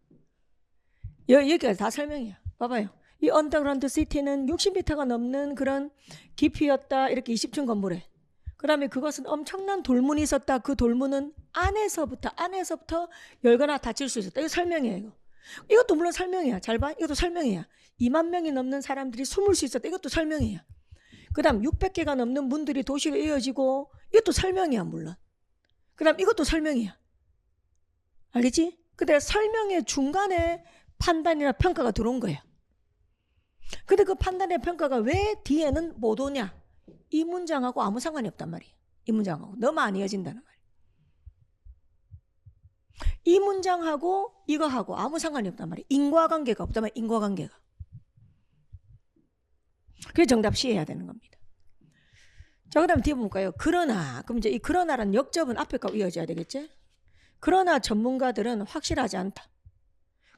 여기까지 다 설명이야. 봐봐요. 이 언더그라운드 시티는 60m가 넘는 그런 깊이였다. 이렇게 20층 건물에. 그 다음에 그것은 엄청난 돌문이 있었다. 그 돌문은 안에서부터 열거나 닫힐 수 있었다. 이거 설명이에요. 이거. 이것도 물론 설명이야. 잘 봐. 이것도 설명이야. 2만 명이 넘는 사람들이 숨을 수 있었다. 이것도 설명이야. 그 다음 600개가 넘는 문들이 도시로 이어지고 이것도 설명이야. 물론. 그 다음 이것도 설명이야. 알겠지? 근데 설명의 중간에 판단이나 평가가 들어온 거야. 근데 그 판단의 평가가 왜 뒤에는 못 오냐? 이 문장하고 아무 상관이 없단 말이야. 이 문장하고 너무 안 이어진다는 말이야. 이 문장하고 이거하고 아무 상관이 없단 말이야. 인과관계가 없단 말이야. 인과관계가. 그래서 정답 C 해야 되는 겁니다. 자, 그 다음 뒤에 볼까요? 그러나. 그럼 이제 이 그러나라는 역접은 앞에 거 이어져야 되겠지? 그러나 전문가들은 확실하지 않다.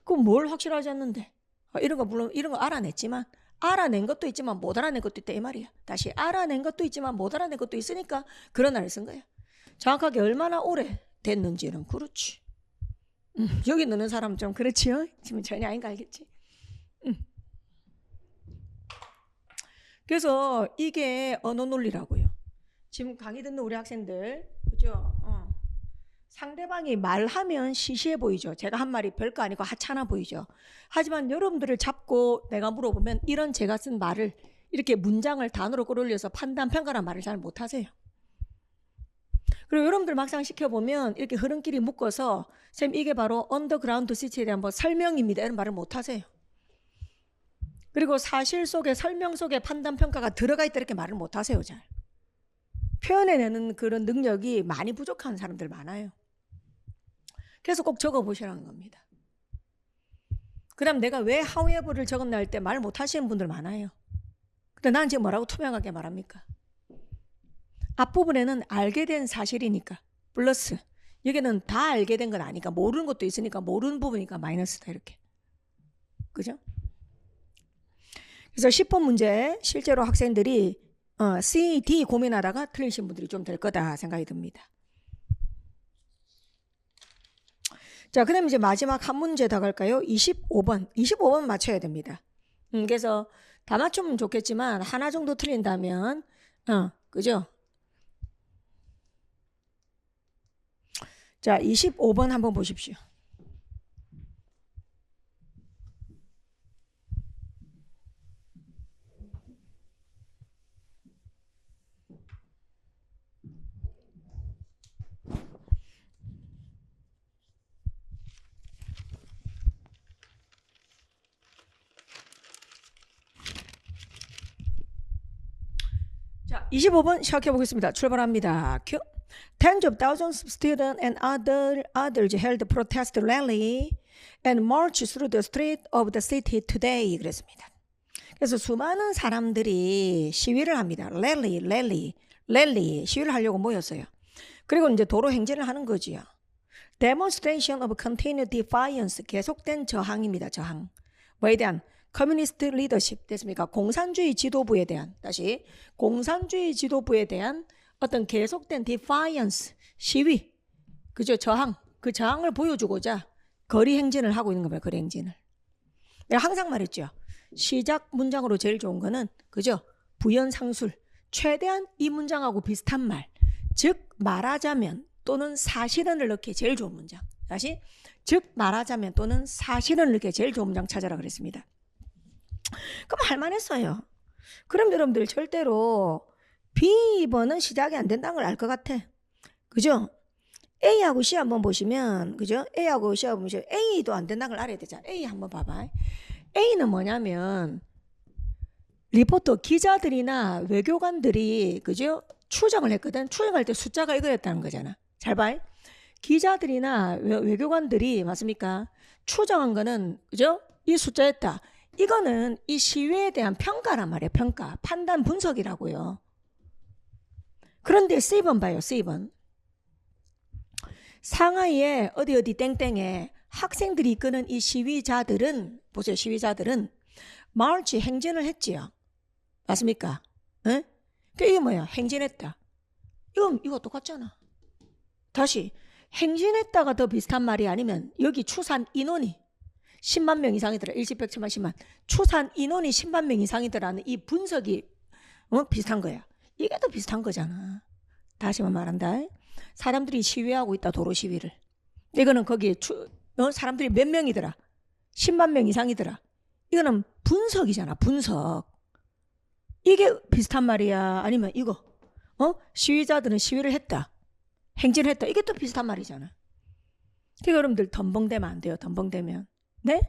그럼 뭘 확실하지 않는데? 이런 거 물론 이런 거 알아냈지만 알아낸 것도 있지만 못 알아낸 것도 있다 이 말이야. 다시 알아낸 것도 있지만 못 알아낸 것도 있으니까 그러나를 쓴 거야. 정확하게 얼마나 오래 됐는지는 그렇지. 여기 넣는 사람 좀 그렇지요? 지금 전혀 아닌가 알겠지? 그래서 이게 언어 논리라고요. 지금 강의 듣는 우리 학생들 그죠? 상대방이 말하면 시시해 보이죠. 제가 한 말이 별거 아니고 하찮아 보이죠. 하지만 여러분들을 잡고 내가 물어보면 이런 제가 쓴 말을 이렇게 문장을 단어로 끌어올려서 판단, 평가란 말을 잘 못하세요. 그리고 여러분들 막상 시켜보면 이렇게 흐름끼리 묶어서 쌤 이게 바로 언더그라운드 시티에 대한 뭐 설명입니다. 이런 말을 못하세요. 그리고 사실 속에 설명 속에 판단, 평가가 들어가 있다 이렇게 말을 못하세요. 잘. 표현해내는 그런 능력이 많이 부족한 사람들 많아요. 그래서 꼭 적어보시라는 겁니다. 그 다음 내가 왜 however를 적어낼 때 말 못하시는 분들 많아요. 근데 난 지금 뭐라고 투명하게 말합니까? 앞부분에는 알게 된 사실이니까 플러스 여기는 다 알게 된 건 아니까 모르는 것도 있으니까 모르는 부분이니까 마이너스다 이렇게. 그죠? 그래서 10번 문제 실제로 학생들이 C, D 고민하다가 틀리신 분들이 좀 될 거다 생각이 듭니다. 자, 그다음에 이제 마지막 한 문제 더 갈까요? 25번. 25번 맞춰야 됩니다. 그래서 다 맞추면 좋겠지만 하나 정도 틀린다면 그죠? 자, 25번 한번 보십시오. 자, 25번 시작해 보겠습니다. 출발합니다. 큐. Tens of thousands of students and others held protest rally and marched through the street of the city today. 그랬습니다. 그래서 수많은 사람들이 시위를 합니다. 랠리 시위를 하려고 모였어요. 그리고 이제 도로 행진을 하는 거지요. Demonstration of continued defiance, 계속된 저항입니다. 저항. 뭐에 대한? 커뮤니스트 리더십 됐습니까? 공산주의 지도부에 대한, 다시 공산주의 지도부에 대한 어떤 계속된 defiance, 시위, 그죠? 저항, 그 저항을 보여주고자 거리 행진을 하고 있는 겁니다. 거리 행진을. 내가 항상 말했죠. 시작 문장으로 제일 좋은 거는, 그죠? 부연상술, 최대한 이 문장하고 비슷한 말, 즉 말하자면 또는 사실은을 넣기 제일 좋은 문장. 다시, 즉 말하자면 또는 사실은을 넣기 제일 좋은 문장 찾아라 그랬습니다. 그럼 할만했어요. 그럼 여러분들 절대로 B번은 시작이 안 된다는 걸 알 것 같아. 그죠? A하고 C 한번 보시면, 그죠? A하고 C 한번 보시면 A도 안 된다는 걸 알아야 되잖아. A 한번 봐봐. A는 뭐냐면 리포터 기자들이나 외교관들이, 그죠? 추정을 했거든. 추정할 때 숫자가 이거였다는 거잖아. 잘 봐. 기자들이나 외교관들이, 맞습니까? 추정한 거는, 그죠? 이 숫자였다. 이거는 이 시위에 대한 평가란 말이에요. 평가. 판단 분석이라고요. 그런데 C번 봐요. C번. 상하이에 어디 땡땡에 학생들이 이끄는 이 시위자들은, 보세요. 시위자들은 마르치 행진을 했지요. 맞습니까? 에? 이게 뭐야? 행진했다. 이거 똑같잖아. 다시 행진했다가 더 비슷한 말이 아니면 여기 추산 인원이 10만 명 이상이더라. 일시백천만 10만. 추산 인원이 10만 명 이상이더라는 이 분석이 비슷한 거야. 이게 더 비슷한 거잖아. 다시만 말한다. 사람들이 시위하고 있다. 도로 시위를. 이거는 거기에 사람들이 몇 명이더라. 10만 명 이상이더라. 이거는 분석이잖아. 분석. 이게 비슷한 말이야. 아니면 이거. 시위자들은 시위를 했다. 행진을 했다. 이게 또 비슷한 말이잖아. 그러니까 여러분들 덤벙대면 안 돼요. 덤벙대면. 네?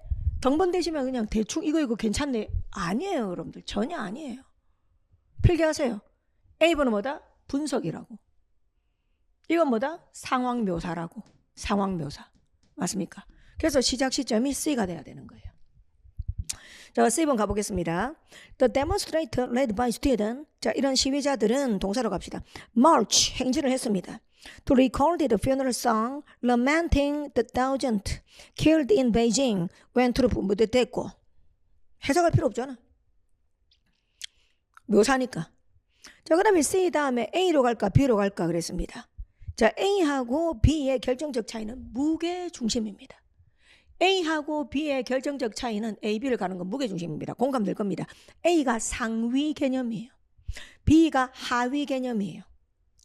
덤벙대시면 그냥 대충 이거 괜찮네. 아니에요. 여러분들. 전혀 아니에요. 필기하세요. A번은 뭐다? 분석이라고. 이건 뭐다? 상황묘사라고. 상황묘사. 맞습니까? 그래서 시작 시점이 C가 돼야 되는 거예요. 자, C번 가보겠습니다. The demonstrator led by student. 자, 이런 시위자들은 동사로 갑시다. March, 행진을 했습니다. To recall the funeral song lamenting the thousand killed in Beijing when 트루프 무대됐고. 해석할 필요 없잖아. 묘사니까. 자, 그 다음에 C 다음에 A로 갈까 B로 갈까 그랬습니다. 자, A하고 B의 결정적 차이는 무게중심입니다. A하고 B의 결정적 차이는 A, B를 가는 건 무게중심입니다. 공감될 겁니다. A가 상위 개념이에요. B가 하위 개념이에요.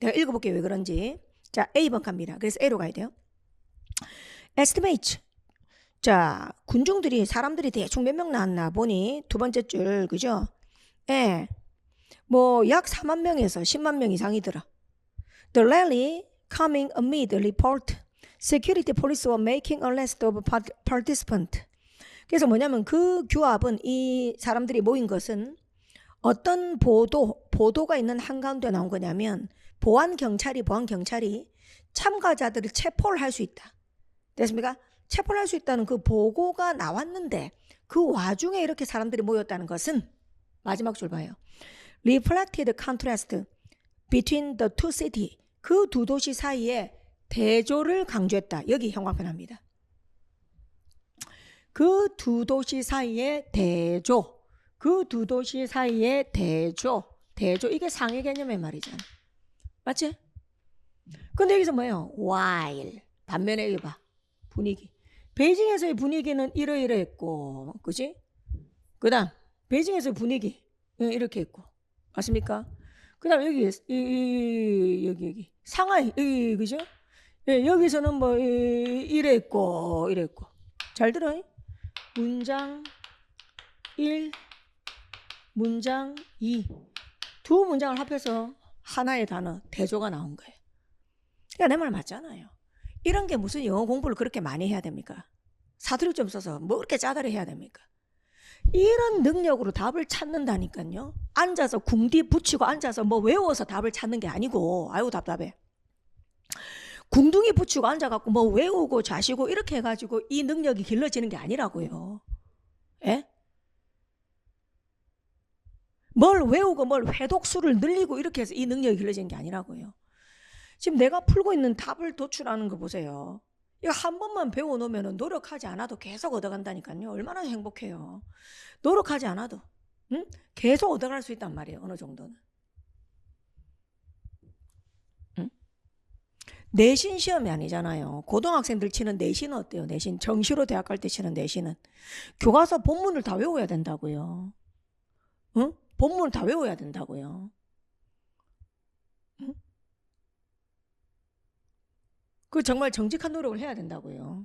내가 읽어볼게요. 왜 그런지. 자, A번 갑니다. 그래서 A로 가야 돼요. Estimate. 자, 군중들이, 사람들이 대충 몇 명 나왔나 보니 두 번째 줄, 그죠? 예. 뭐 약 4만 명에서 10만 명 이상이더라. The rally coming amid report security police were making arrest of participant. 그래서 뭐냐면 그 규합은, 이 사람들이 모인 것은 어떤 보도가 있는 한가운데 나온 거냐면 보안 경찰이 참가자들을 체포를 할 수 있다. 됐습니까? 체포를 할 수 있다는 그 보고가 나왔는데 그 와중에 이렇게 사람들이 모였다는 것은, 마지막 줄 봐요. Reflected contrast between the two cities. 그 두 도시 사이에 대조를 강조했다. 여기 형광펜합니다. 그 두 도시 사이에 대조. 그 두 도시 사이에 대조. 이게 상위 개념의 말이잖아. 맞지? 근데 여기서 뭐예요? while. 반면에 여기 봐. 분위기. 베이징에서의 분위기는 이러이러했고, 그지? 그 다음, 베이징에서의 분위기, 이렇게 했고. 맞습니까? 그 다음, 여기. 상하이, 그죠? 예, 여기서는 뭐, 이랬고, 이랬고. 잘 들어? 문장 1, 문장 2. 두 문장을 합해서 하나의 단어, 대조가 나온 거예요. 그러니까 내 말 맞잖아요. 이런 게 무슨 영어 공부를 그렇게 많이 해야 됩니까? 사투리 좀 써서 뭐 그렇게 짜다리 해야 됩니까? 이런 능력으로 답을 찾는다니까요. 앉아서 궁디 붙이고 앉아서 뭐 외워서 답을 찾는 게 아니고, 아이고 답답해. 궁둥이 붙이고 앉아갖고 뭐 외우고 자시고 이렇게 해가지고 이 능력이 길러지는 게 아니라고요. 예? 뭘 외우고 뭘 회독수를 늘리고 이렇게 해서 이 능력이 길러지는 게 아니라고요. 지금 내가 풀고 있는 답을 도출하는 거 보세요. 이거 한 번만 배워놓으면 노력하지 않아도 계속 얻어간다니까요. 얼마나 행복해요. 노력하지 않아도 계속 얻어갈 수 있단 말이에요. 어느 정도는. 내신 시험이 아니잖아요. 고등학생들 치는 내신은 어때요? 내신. 정시로 대학 갈 때 치는 내신은. 교과서 본문을 다 외워야 된다고요. 응? 본문을 다 외워야 된다고요. 응? 그 정말 정직한 노력을 해야 된다고요.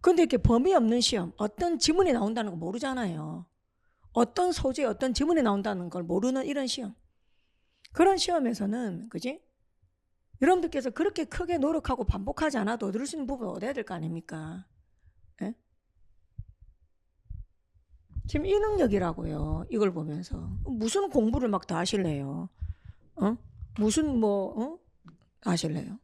근데 이렇게 범위 없는 시험, 어떤 지문이 나온다는 거 모르잖아요. 어떤 소재, 어떤 지문이 나온다는 걸 모르는 이런 시험. 그런 시험에서는, 그지? 여러분들께서 그렇게 크게 노력하고 반복하지 않아도 얻을 수 있는 부분을 얻어야 될 거 아닙니까? 예? 지금 이 능력이라고요. 이걸 보면서. 무슨 공부를 막 다 하실래요? 무슨 하실래요?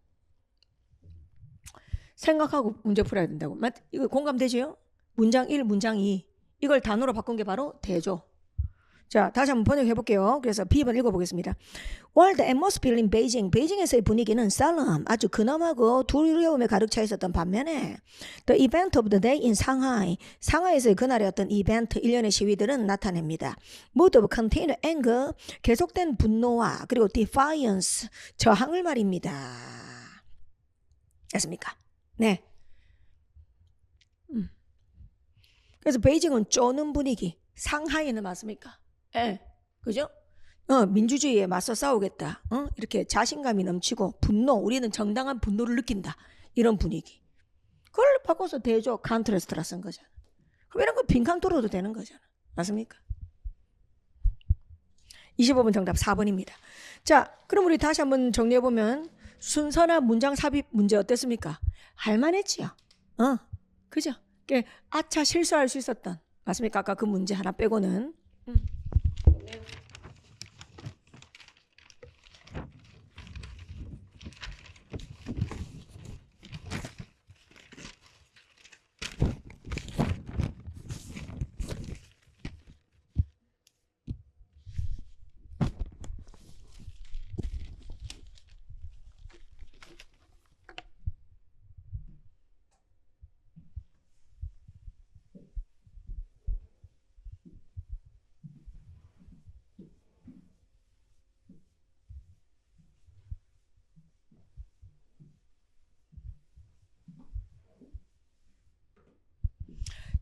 생각하고 문제 풀어야 된다고. 이거 공감되지요? 문장 1, 문장 2. 이걸 단어로 바꾼 게 바로 대조. 자, 다시 한번 번역해 볼게요. 그래서 B번 읽어보겠습니다. While the atmosphere in Beijing, 베이징에서의 분위기는 solemn, 아주 근엄하고 두려움에 가득 차 있었던 반면에 the event of the day in Shanghai, 상하이에서의 그날의 어떤 이벤트, 일련의 시위들은 나타냅니다. Mood of continued anger, 계속된 분노와 그리고 defiance, 저항을 말입니다. 됐습니까? 네. 그래서 베이징은 쪼는 분위기, 상하이는 맞습니까? 예, 그죠? 민주주의에 맞서 싸우겠다. 이렇게 자신감이 넘치고 분노, 우리는 정당한 분노를 느낀다. 이런 분위기. 그걸 바꿔서 대조, 컨트라스트라 쓴 거잖아. 그럼 이런 거 빈칸 뚫어도 되는 거잖아. 맞습니까? 25번 정답 4번입니다. 자, 그럼 우리 다시 한번 정리해보면 순서나 문장 삽입 문제 어땠습니까? 할만했지요. 그죠? 아차 실수할 수 있었던. 맞습니까? 아까 그 문제 하나 빼고는.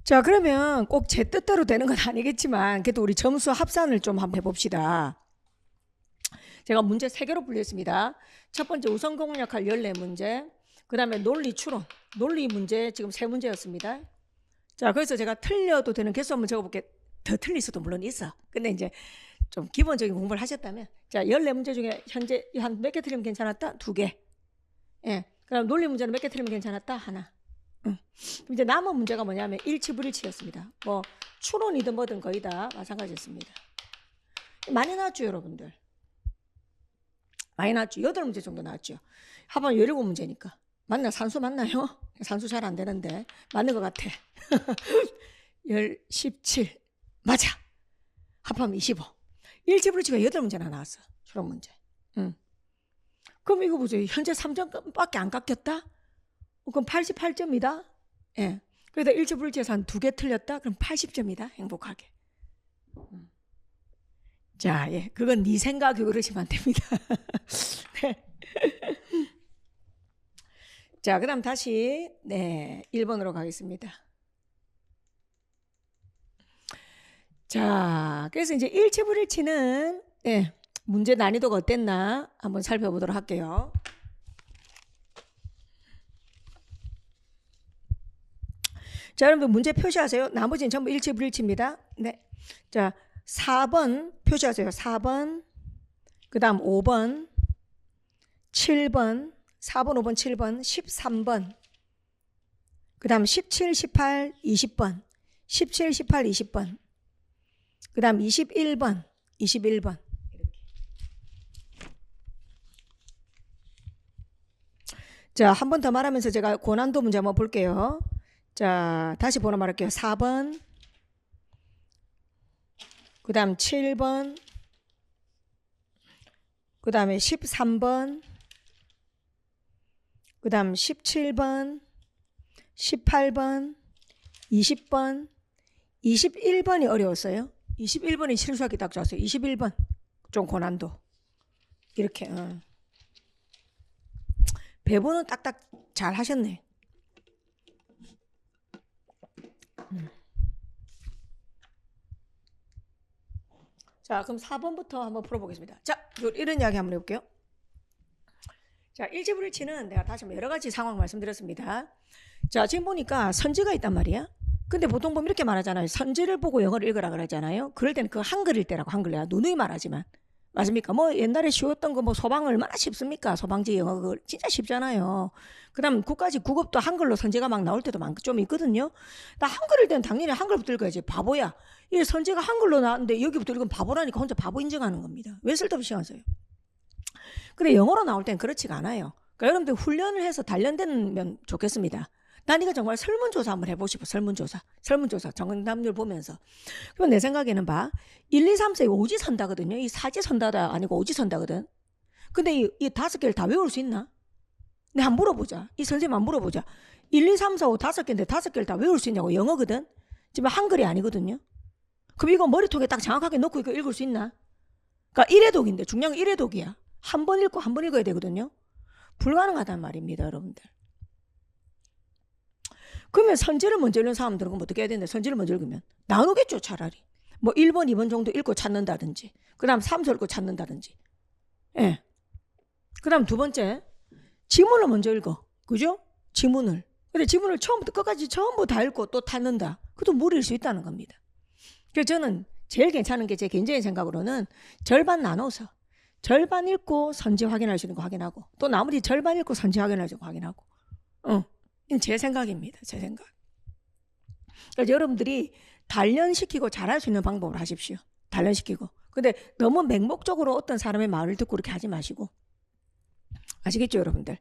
자, 그러면 꼭 제 뜻대로 되는 건 아니겠지만 그래도 우리 점수 합산을 좀 한번 해봅시다. 제가 문제 3개로 분류했습니다. 첫 번째 우선 공략할 14문제, 그 다음에 논리 추론, 논리 문제 지금 3문제였습니다. 자, 그래서 제가 틀려도 되는 개수 한번 적어볼게요. 더 틀릴 수도 물론 있어. 근데 이제 좀 기본적인 공부를 하셨다면, 자, 14문제 중에 현재 한 몇 개 틀리면 괜찮았다? 2개. 예. 그럼 논리 문제는 몇 개 틀리면 괜찮았다? 하나. 그럼 이제 남은 문제가 뭐냐면 일치불일치였습니다. 뭐 추론이든 뭐든 거의 다 마찬가지였습니다. 많이 나왔죠, 여러분들? 많이 나왔죠. 8문제 정도 나왔죠. 합하면 17문제니까. 맞나? 산수 맞나요? 산수 잘 안 되는데 맞는 것 같아. 17 맞아. 합하면 25. 일치불일치가 8문제나 나왔어. 추론 문제. 그럼 이거 보세요. 현재 3점밖에 안 깎였다? 그럼 88점이다. 예. 그래서 일치불일치에서 한 2개 틀렸다. 그럼 80점이다. 행복하게. 자, 예. 그건 네 생각이 그러시면 안 됩니다. 네. 자, 그 다음 다시 1번으로 가겠습니다. 자, 그래서 이제 일치불일치는 문제 난이도가 어땠나 한번 살펴보도록 할게요. 자, 여러분들 문제 표시하세요. 나머지는 전부 일치불일치입니다. 네. 자, 4번 표시하세요. 4번, 그 다음 5번, 7번, 4번, 5번, 7번, 13번, 그 다음 17, 18, 20번, 17, 18, 20번, 그 다음 21번, 21번. 자, 한 번 더 말하면서 제가 고난도 문제 한번 볼게요. 자, 다시 번호 말할게요. 4번, 그 다음 7번, 그 다음에 13번, 그 다음 17번, 18번, 20번, 21번이 어려웠어요. 21번이 실수하기 딱 좋았어요. 21번 좀 고난도. 이렇게 배분은 딱딱 잘 하셨네. 자, 그럼 4번부터 한번 풀어보겠습니다. 자, 이런 이야기 한번 해볼게요. 자, 일치불일치는 내가 다시 여러 가지 상황 말씀드렸습니다. 자, 지금 보니까 선지가 있단 말이야. 근데 보통 보면 이렇게 말하잖아요. 선지를 보고 영어를 읽으라 그러잖아요. 그럴 때는 그 한글일 때라고, 한글 내가 누누이 말하지만. 맞습니까? 뭐 옛날에 쉬웠던 거 뭐 소방 얼마나 쉽습니까? 소방지 영어 그거 진짜 쉽잖아요. 그다음 국가직 국어도 한글로 선지가 막 나올 때도 좀 있거든요. 나 한글일 때는 당연히 한글부터 읽어야지. 바보야. 이 선지가 한글로 나왔는데 여기부터 읽으면 바보라니까 혼자 바보 인정하는 겁니다. 왜 쓸데없이 시간써요? 근데 영어로 나올 땐 그렇지가 않아요. 그러니까 여러분들 훈련을 해서 단련되면 좋겠습니다. 난 이거 정말 설문조사 한번 해보고 싶어. 설문조사 정답률 보면서. 그럼 내 생각에는 봐. 1, 2, 3, 4 오지 선다거든요. 이 사지 선다가 아니고 오지 선다거든. 근데 이 5개를 다 외울 수 있나? 내가 한번 물어보자. 이 선생님 한번 물어보자. 1, 2, 3, 4, 5 5개인데 5개를 다 외울 수 있냐고. 영어거든. 지금 한글이 아니거든요. 그럼 이거 머리통에 딱 정확하게 넣고 이거 읽을 수 있나? 그러니까 1회독인데 중량이 1회독이야. 한 번 읽고 한 번 읽어야 되거든요. 불가능하단 말입니다, 여러분들. 그러면 선지를 먼저 읽는 사람들은 그럼 어떻게 해야 되는데, 선지를 먼저 읽으면 나누겠죠, 차라리. 뭐 1번, 2번 정도 읽고 찾는다든지, 그 다음 3서 읽고 찾는다든지. 예. 그 다음 두 번째, 지문을 먼저 읽어. 그죠? 지문을. 근데 지문을 처음부터 끝까지 전부 다 읽고 또 찾는다. 그것도 무리일 수 있다는 겁니다. 그래서 저는 제일 괜찮은 게 제 개인적인 생각으로는 절반 나눠서 절반 읽고 선지 확인할 수 있는 거 확인하고, 또 나머지 절반 읽고 선지 확인할 수 있는 거 확인하고. 제 생각입니다. 제 생각. 그래서 여러분들이 단련시키고 잘할 수 있는 방법을 하십시오. 단련시키고. 근데 너무 맹목적으로 어떤 사람의 말을 듣고 그렇게 하지 마시고. 아시겠죠, 여러분들?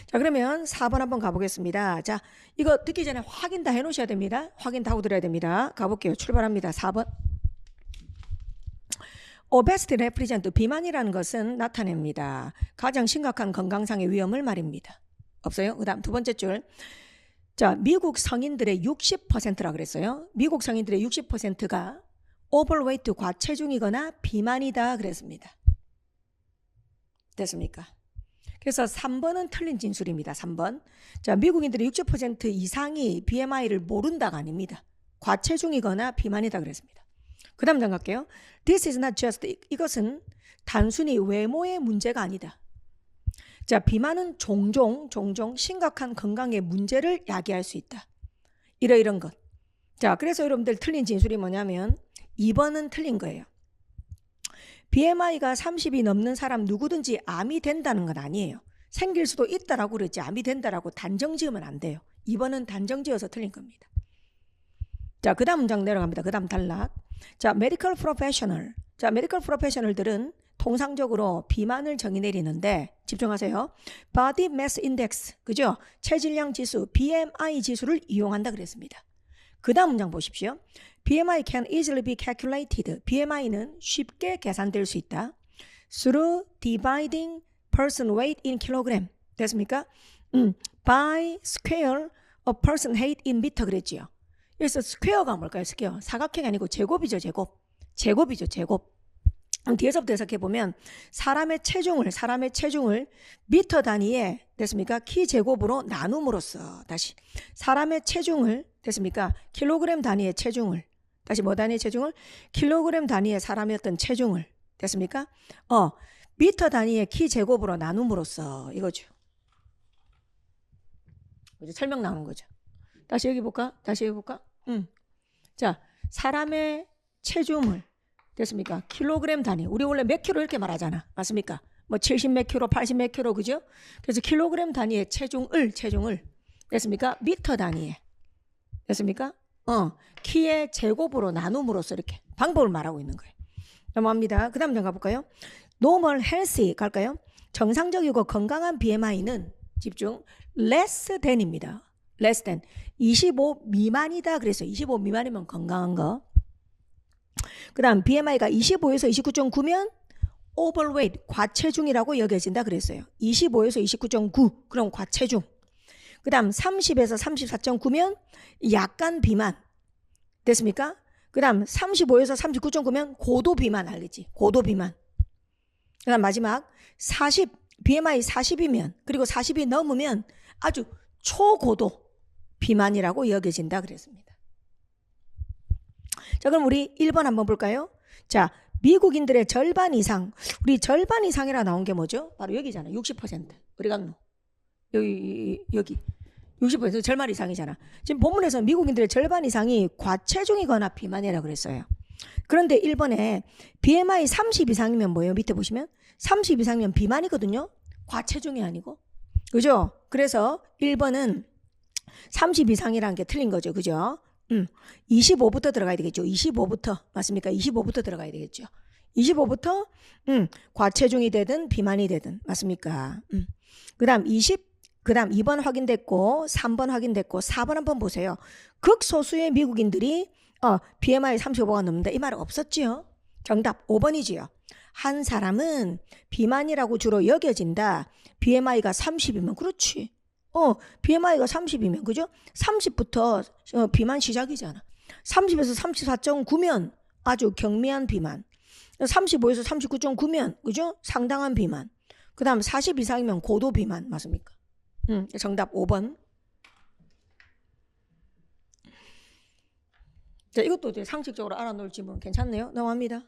자, 그러면 4번 한번 가보겠습니다. 자, 이거 듣기 전에 확인 다 해놓으셔야 됩니다. 확인 다 하고 들어야 됩니다. 가볼게요. 출발합니다. 4번. Obesity represent, 비만이라는 것은 나타냅니다. 가장 심각한 건강상의 위험을 말입니다. 없어요? 그 다음 두 번째 줄. 자, 미국 성인들의 60%라 그랬어요. 미국 성인들의 60%가 overweight, 과체중이거나 비만이다 그랬습니다. 됐습니까? 그래서 3번은 틀린 진술입니다. 3번. 자, 미국인들의 60% 이상이 BMI를 모른다가 아닙니다. 과체중이거나 비만이다 그랬습니다. 그 다음 갈게요. This is not just, 이것은 단순히 외모의 문제가 아니다. 자, 비만은 종종 심각한 건강의 문제를 야기할 수 있다. 이런 것. 자, 그래서 여러분들 틀린 진술이 뭐냐면 2번은 틀린 거예요. BMI가 30이 넘는 사람 누구든지 암이 된다는 건 아니에요. 생길 수도 있다라고 그랬지 암이 된다라고 단정 지으면 안 돼요. 2번은 단정 지어서 틀린 겁니다. 자, 그 다음 문장 내려갑니다. 그 다음 단락. 자, medical professional. 자, medical professional들은 통상적으로 비만을 정의 내리는데, 집중하세요. body mass index, 그죠? 체질량 지수, BMI 지수를 이용한다 그랬습니다. 그 다음 문장 보십시오. BMI can easily be calculated. BMI는 쉽게 계산될 수 있다. through dividing person weight in kilogram. 됐습니까? by square of person height in meter 그랬지요. 그래서 스퀘어가 뭘까요? 스퀘어. 사각형이 아니고 제곱이죠, 제곱. 제곱이죠, 제곱. 뒤에서부터 해석해 보면 사람의 체중을 미터 단위에 됐습니까? 키 제곱으로 나눔으로써 다시 사람의 체중을 됐습니까? 킬로그램 단위의 체중을 다시 뭐 단위의 체중을 킬로그램 단위의 사람의 어떤 체중을 됐습니까? 미터 단위의 키 제곱으로 나눔으로써 이거죠. 설명 나오는 거죠. 다시 여기 볼까? 자, 사람의 체중을 됐습니까? 킬로그램 단위. 우리 원래 몇 킬로 이렇게 말하잖아. 맞습니까? 뭐 70 몇 킬로, 80 몇 킬로, 그죠? 그래서 킬로그램 단위의 체중을 됐습니까? 미터 단위에 됐습니까? 키의 제곱으로 나눔으로써 이렇게 방법을 말하고 있는 거예요. 넘어갑니다. 그 다음 좀 가볼까요? normal healthy 갈까요? 정상적이고 건강한 BMI는 집중 less than입니다. less than 25 미만이다. 그래서 25 미만이면 건강한 거. 그 다음 BMI가 25에서 29.9면 overweight 과체중이라고 여겨진다 그랬어요. 25에서 29.9 그럼 과체중. 그 다음 30에서 34.9면 약간 비만 됐습니까? 그 다음 35에서 39.9면 고도 비만 알겠지? 고도 비만. 그 다음 마지막 40 BMI 40이면 그리고 40이 넘으면 아주 초고도 비만이라고 여겨진다 그랬습니다. 자, 그럼 우리 1번 한번 볼까요? 자, 미국인들의 절반 이상, 우리 절반 이상이라 나온 게 뭐죠? 바로 여기잖아. 60%. 어디 갔노? 여기 60% 절반 이상이잖아. 지금 본문에서 미국인들의 절반 이상이 과체중이거나 비만이라고 그랬어요. 그런데 1번에 BMI 30 이상이면 뭐예요? 밑에 보시면 30 이상이면 비만이거든요. 과체중이 아니고. 그죠? 그래서 1번은 30 이상이라는 게 틀린 거죠. 그죠? 25부터 들어가야 되겠죠. 25부터. 맞습니까? 25부터 들어가야 되겠죠. 25부터 과체중이 되든 비만이 되든. 맞습니까? 그 다음 2번 확인됐고 3번 확인됐고 4번 한번 보세요. 극소수의 미국인들이 BMI 35가 넘는다. 이 말은 없었지요. 정답 5번이지요. 한 사람은 비만이라고 주로 여겨진다. BMI가 30이면 그렇지. BMI가 30이면 그죠? 30부터 비만 시작이잖아. 30에서 34.9면 아주 경미한 비만. 35에서 39.9면 그죠? 상당한 비만. 그 다음 40 이상이면 고도 비만. 맞습니까? 정답 5번. 자, 이것도 이제 상식적으로 알아놓을 질문 괜찮네요. 넘어갑니다.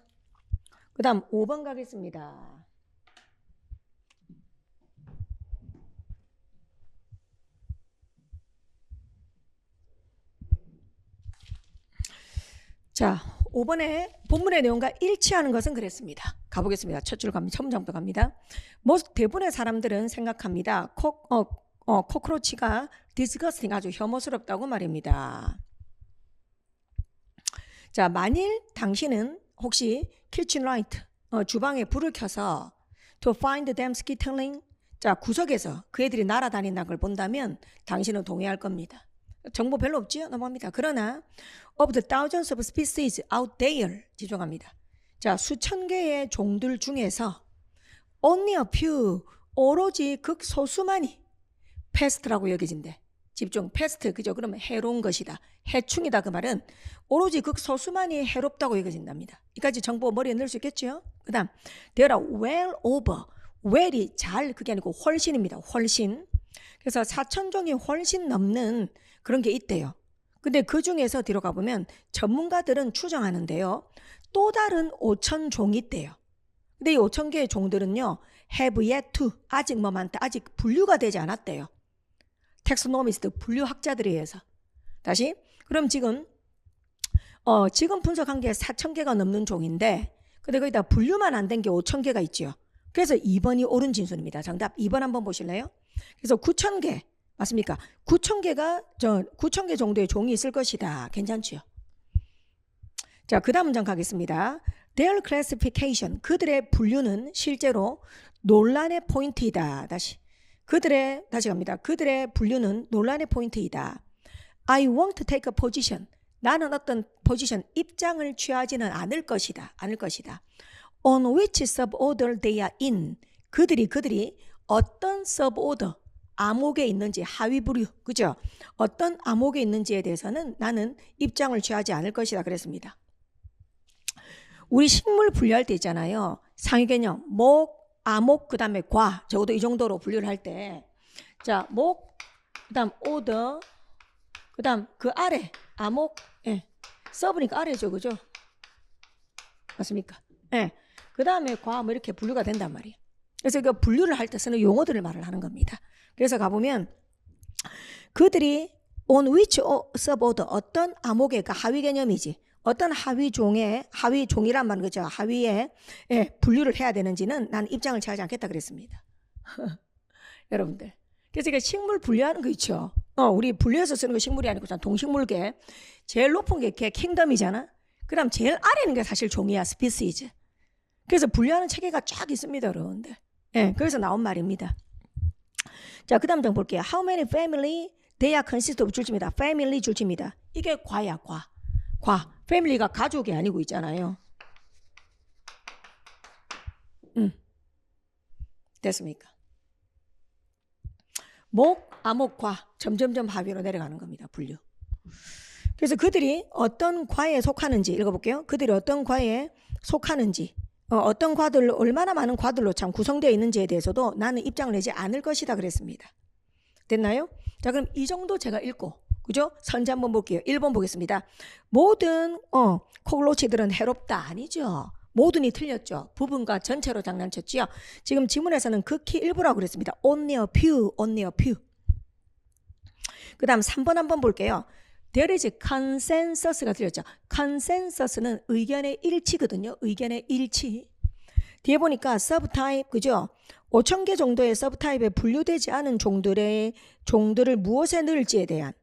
그 다음 5번 가겠습니다. 자, 5번에 본문의 내용과 일치하는 것은 그랬습니다. 가보겠습니다. 첫 줄 갑니다. 처음 장부터 갑니다. 대부분의 사람들은 생각합니다. 코크로치가 disgusting 아주 혐오스럽다고 말입니다. 자, 만일 당신은 혹시 kitchen light 주방에 불을 켜서 to find them skittering 자, 구석에서 그 애들이 날아다닌다는 걸 본다면 당신은 동의할 겁니다. 정보 별로 없지요? 넘어갑니다. 그러나 of the thousands of species out there 집중합니다. 자, 수천 개의 종들 중에서 only a few 오로지 극소수만이 pest라고 여겨진대. 집중 pest 그죠? 그러면 해로운 것이다. 해충이다 그 말은 오로지 극소수만이 해롭다고 여겨진답니다. 이까지 정보 머리에 넣을 수 있겠죠? 그 다음 there are well over well이 잘 그게 아니고 훨씬입니다. 훨씬. 그래서 4,000종이 훨씬 넘는 그런 게 있대요. 근데 그 중에서 뒤로 가보면 전문가들은 추정하는데요. 또 다른 5,000종이 있대요. 근데 이 5,000개의 종들은요. have yet to 아직 뭐만다 아직 분류가 되지 않았대요. 텍소노미스트 분류학자들에 의해서. 다시 그럼 지금 분석한 게 4,000개가 넘는 종인데 근데 거기다 분류만 안 된 게 5,000개가 있죠. 그래서 2번이 옳은 진술입니다. 정답 2번 한번 보실래요? 그래서 9,000개 맞습니까? 9,000개 정도의 종이 있을 것이다. 괜찮죠? 자, 그 다음 문장 가겠습니다. Their classification 그들의 분류는 실제로 논란의 포인트이다. 다시 갑니다. 그들의 분류는 논란의 포인트이다. I won't take a position. 나는 어떤 포지션, 입장을 취하지는 않을 것이다. On which suborder they are in. 그들이 어떤 suborder, 암흑에 있는지 하위 부류, 그죠? 어떤 암흑에 있는지에 대해서는 나는 입장을 취하지 않을 것이다 그랬습니다. 우리 식물 분류할 때 있잖아요. 상위 개념 목, 아목, 그 다음에 과. 적어도 이 정도로 분류를 할 때, 자, 목, 그 다음 order, 그 다음 그 아래 아목, 예. 서브니까 아래죠, 그죠? 맞습니까? 예. 그 다음에 과 뭐 이렇게 분류가 된단 말이에요. 그래서 그 분류를 할 때 쓰는 용어들을 말을 하는 겁니다. 그래서 가보면 그들이 on which suborder, 어떤 암호계, 그러니까 하위 개념이지, 어떤 하위 종이란 말은 그죠? 하위에, 예, 분류를 해야 되는지는 난 입장을 취하지 않겠다 그랬습니다. 여러분들. 그래서 이게 식물 분류하는 거 있죠. 우리 분류해서 쓰는 거 식물이 아니고 동식물계. 제일 높은 게 킹덤이잖아. 그 다음 제일 아래는 게 사실 종이야, 스피시즈. 그래서 분류하는 체계가 쫙 있습니다, 여러분들. 예, 그래서 나온 말입니다. 자, 그 다음 장 볼게요. How many family they are consist of 줄집니다. family 줄집니다. 이게 과야, 과. family가 가족이 아니고 있잖아요. 됐습니까? 목, 아목, 과. 점점점 하위로 내려가는 겁니다. 분류. 그래서 그들이 어떤 과에 속하는지 읽어볼게요. 그들이 어떤 과에 속하는지, 어떤 과들, 얼마나 많은 과들로 참 구성되어 있는지에 대해서도 나는 입장을 내지 않을 것이다 그랬습니다. 됐나요? 자, 그럼 이 정도 제가 읽고, 그죠? 선지 한번 볼게요. 1번 보겠습니다. 모든 콕로치들은 해롭다. 아니죠. 모든이 틀렸죠. 부분과 전체로 장난쳤지요. 지금 지문에서는 극히 일부라고 그랬습니다. only a few. 그 다음 3번 한번 볼게요. There is consensus가 들렸죠. consensus는 의견의 일치거든요. 의견의 일치. 뒤에 보니까 subtype, 그죠? 5,000개 정도의 subtype에 분류되지 않은 종들을 무엇에 넣을지에 대한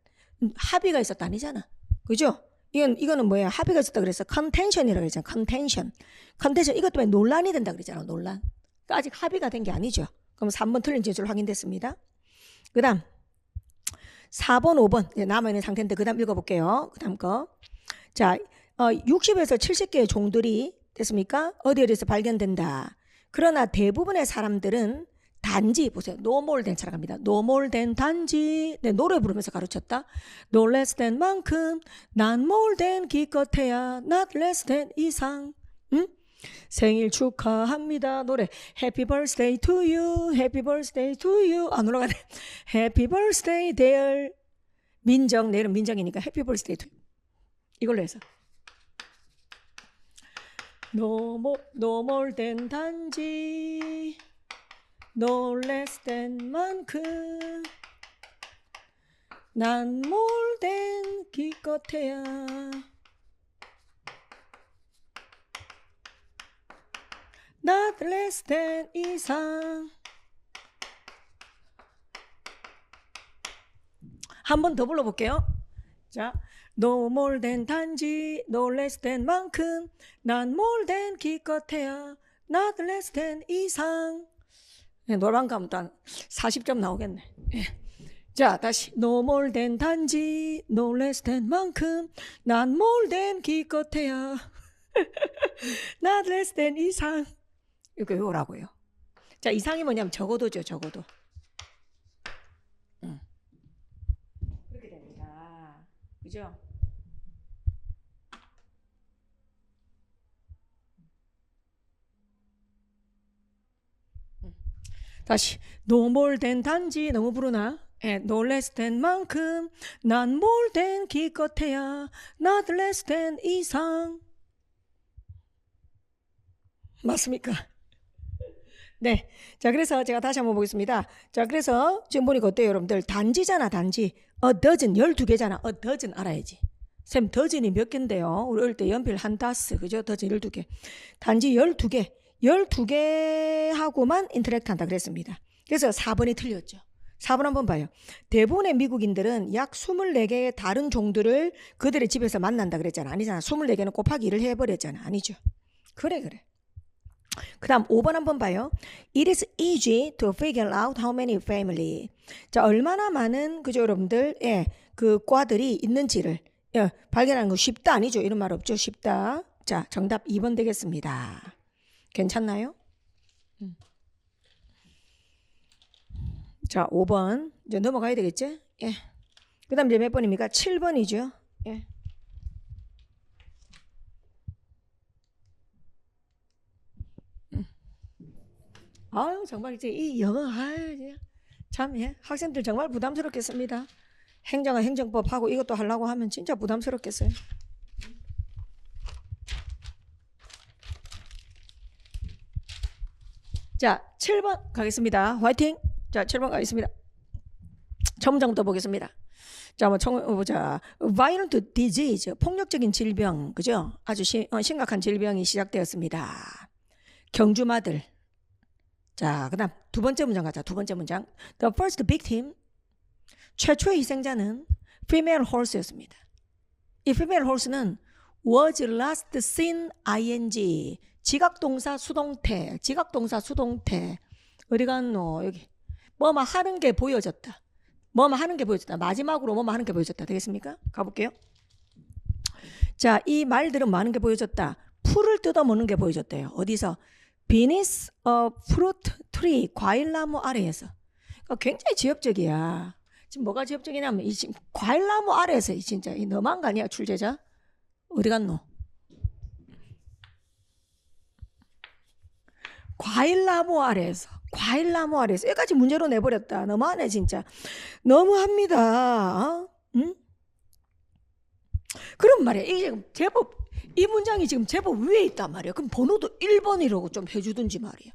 합의가 있었다 아니잖아. 그죠? 이거는 뭐야? 합의가 있었다 그래서 contention이라고 했잖아. contention. 이것 때문에 논란이 된다 그랬잖아. 논란. 그러니까 아직 합의가 된 게 아니죠. 그럼 3번 틀린 제출 확인됐습니다. 그 다음 4번, 5번 남아있는 상태인데 그 다음 읽어볼게요. 그 다음 거. 자, 60에서 70개의 종들이 됐습니까? 어디에서 발견된다. 그러나 대부분의 사람들은 단지 보세요. no more than 차라갑니다. no more than 단지. 네, 노래 부르면서 가르쳤다. no less than 만큼, not more than 기껏해야, not less than 이상. 응? 생일 축하합니다. 노래 Happy birthday to you, Happy birthday to you. 안 올라가네. Happy birthday dear. 민정, 내일은 민정이니까 Happy birthday to you. 이걸로 해서 no more than 단지, no less than 만큼, not more than 기껏해야, not less than 이상. 한 번 더 불러볼게요. 자, no more than 단지, no less than 만큼, not more than 기껏해야, not less than 이상. 네, 노래방 가면 또 한 40점 나오겠네. 네. 자, 다시 no more than 단지, no less than 만큼, not more than 기껏해야, not less than 이상. 이렇게 외우라고요. 자, 이상이 뭐냐면 적어도죠. 적어도. 그렇게 됩니다. 그죠? 다시 no more than 단지 너무 부르나? no less than 만큼, not more than 기껏해야, not less than 이상. 맞습니까? 네. 자, 그래서 제가 다시 한번 보겠습니다. 자, 그래서 지금 보니까 어때요, 여러분들? 단지잖아, 단지. a dozen, 12개잖아. a dozen 알아야지. 쌤, 더즌이 몇 개인데요? 우리 어릴 때 연필 한 다스, 그죠? 더즌 12개. 단지 12개. 12개하고만 인터랙트 한다 그랬습니다. 그래서 4번이 틀렸죠. 4번 한번 봐요. 대부분의 미국인들은 약 24개의 다른 종들을 그들의 집에서 만난다 그랬잖아. 아니잖아. 24개는 곱하기 1을 해버렸잖아. 아니죠. 그래. 그 다음 5번 한번 봐요. It is easy to figure out how many family. 자, 얼마나 많은, 그죠, 여러분들? 예, 그 과들이 있는지를 발견하는 거 쉽다 아니죠? 이런 말 없죠? 쉽다. 자, 정답 2번 되겠습니다. 괜찮나요? 자, 5번. 이제 넘어가야 되겠죠? 예. 그 다음 이제 몇 번입니까? 7번이죠. 예. 아유, 정말 이제 이 영어, 아유, 참, 예. 학생들 정말 부담스럽겠습니다. 행정은 행정법 하고 이것도 하려고 하면 진짜 부담스럽겠어요. 자, 7번 가겠습니다. 화이팅! 자, 7번 가겠습니다. 첨정도 보겠습니다. 자, 보자. Violent disease, 폭력적인 질병, 그죠? 아주 심각한 질병이 시작되었습니다. 경주마들. 자, 그 다음 두 번째 문장 가자. 두 번째 문장. The first victim, 최초의 희생자는 female horse였습니다. 이 female horse는 was last seen ing, 지각동사 수동태, 지각동사 수동태. 어디 갔노? 여기. 뭐뭐 하는 게 보여졌다. 뭐뭐 하는 게 보여졌다. 마지막으로 뭐뭐 하는 게 보여졌다. 되겠습니까? 가볼게요. 자, 이 말들은 뭐 하는 게 보여졌다? 풀을 뜯어먹는 게 보여졌대요. 어디서? Beneath a fruit tree, 과일나무 아래에서. 그러니까 굉장히 지엽적이야. 지금 뭐가 지엽적이냐면 이 지금 과일나무 아래에서 이 진짜 이 너무한 거 아니야, 출제자? 어디 갔노? 과일나무 아래에서. 과일나무 아래에서. 여기까지 문제로 내버렸다. 너무하네 진짜. 너무합니다. 어? 응? 그럼 말이야. 이게 지금 제법 이 문장이 지금 제법 위에 있단 말이야. 그럼 번호도 1번이라고 좀 해주든지 말이야.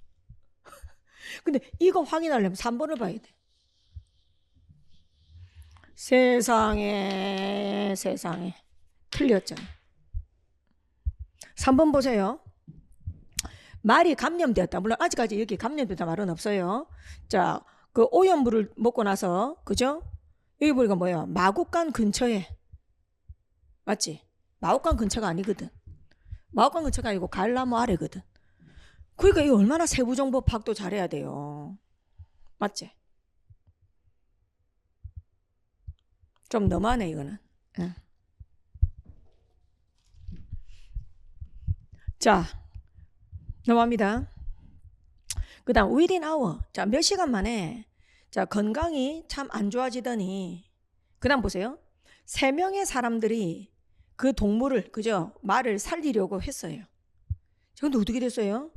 근데 이거 확인하려면 3번을 봐야 돼. 세상에 틀렸잖아. 3번 보세요. 말이 감염되었다. 물론 아직까지 여기 감염되었다 말은 없어요. 자, 그 오염물을 먹고 나서, 그죠? 여기 보니까 뭐야? 마곡간 근처에. 맞지? 마곡간 근처가 아니거든. 마곡간 근처가 아니고 가을나무 아래거든. 그러니까 이거 얼마나 세부정보 파악도 잘해야 돼요. 맞지? 좀 너무하네 이거는. 응. 자, 넘어갑니다. 그 다음 within hour. 자, 몇 시간 만에 자 건강이 참 안 좋아지더니 그 다음 보세요. 3명의 사람들이 그 동물을, 그죠? 말을 살리려고 했어요. 근데 어떻게 됐어요?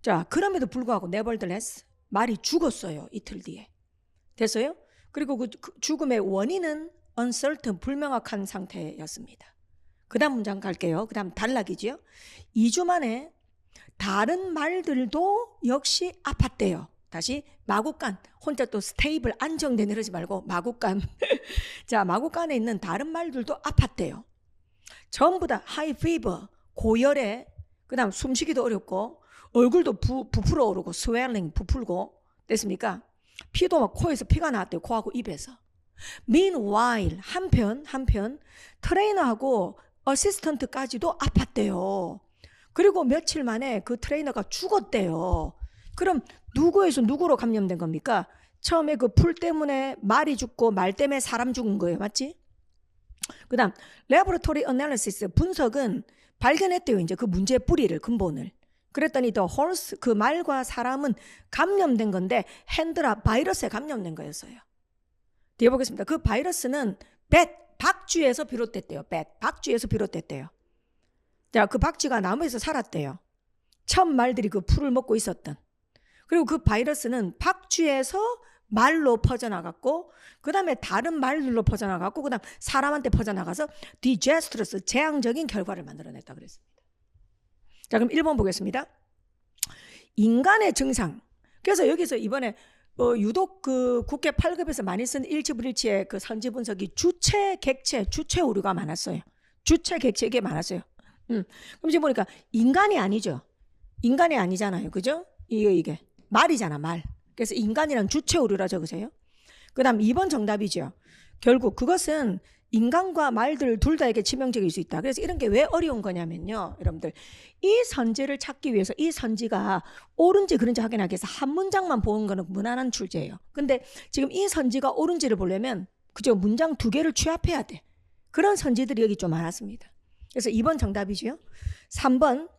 자, 그럼에도 불구하고 nevertheless 말이 죽었어요. 이틀 뒤에. 됐어요? 그리고 그 죽음의 원인은 uncertain, 불명확한 상태였습니다. 그 다음 문장 갈게요. 그 다음 단락이지요. 2주 만에 다른 말들도 역시 아팠대요. 다시 마구간, 혼자 또 스테이블 안정돼 내려지 말고 마구간. 자, 마구간에 있는 다른 말들도 아팠대요. 전부 다 하이 피버, 고열에, 그 다음 숨쉬기도 어렵고 얼굴도 부풀어 오르고 스웰링 부풀고 됐습니까? 피도 막 코에서 피가 나왔대요. 코하고 입에서. Meanwhile, 한편 트레이너하고 어시스턴트까지도 아팠대요. 그리고 며칠 만에 그 트레이너가 죽었대요. 그럼 누구에서 누구로 감염된 겁니까? 처음에 그 풀 때문에 말이 죽고 말 때문에 사람 죽은 거예요. 맞지? 그 다음 Laboratory Analysis, 분석은 발견했대요. 이제 그 문제의 뿌리를, 근본을. 그랬더니 the horse, 그 말과 사람은 감염된 건데 핸드라 바이러스에 감염된 거였어요. 뒤에 보겠습니다. 그 바이러스는 박쥐에서 비롯됐대요. 박쥐에서 비롯됐대요. 자, 그 박쥐가 나무에서 살았대요. 처음 말들이 그 풀을 먹고 있었던. 그리고 그 바이러스는 박쥐에서 말로 퍼져나갔고, 그 다음에 다른 말들로 퍼져나갔고, 그 다음 사람한테 퍼져나가서 디제스트러스, 재앙적인 결과를 만들어냈다 그랬습니다. 자, 그럼 1번 보겠습니다. 인간의 증상. 그래서 여기서 이번에 유독 그 국회 8급에서 많이 쓴 일치불일치의 그 선지 분석이 주체, 객체, 주체 오류가 많았어요. 주체, 객체 이게 많았어요. 그럼 지금 보니까 인간이 아니죠. 인간이 아니잖아요. 그죠? 이게 말이잖아, 말. 그래서 인간이랑 주체 오류라 적으세요. 그 다음 2번 정답이죠. 결국 그것은 인간과 말들 둘 다에게 치명적일 수 있다. 그래서 이런 게 왜 어려운 거냐면요. 여러분들, 이 선지를 찾기 위해서 이 선지가 옳은지 그른지 확인하기 위해서 한 문장만 보는 거는 무난한 출제예요. 근데 지금 이 선지가 옳은지를 보려면 그죠? 문장 2개를 취합해야 돼. 그런 선지들이 여기 좀 많았습니다. 그래서 2번 정답이죠. 3번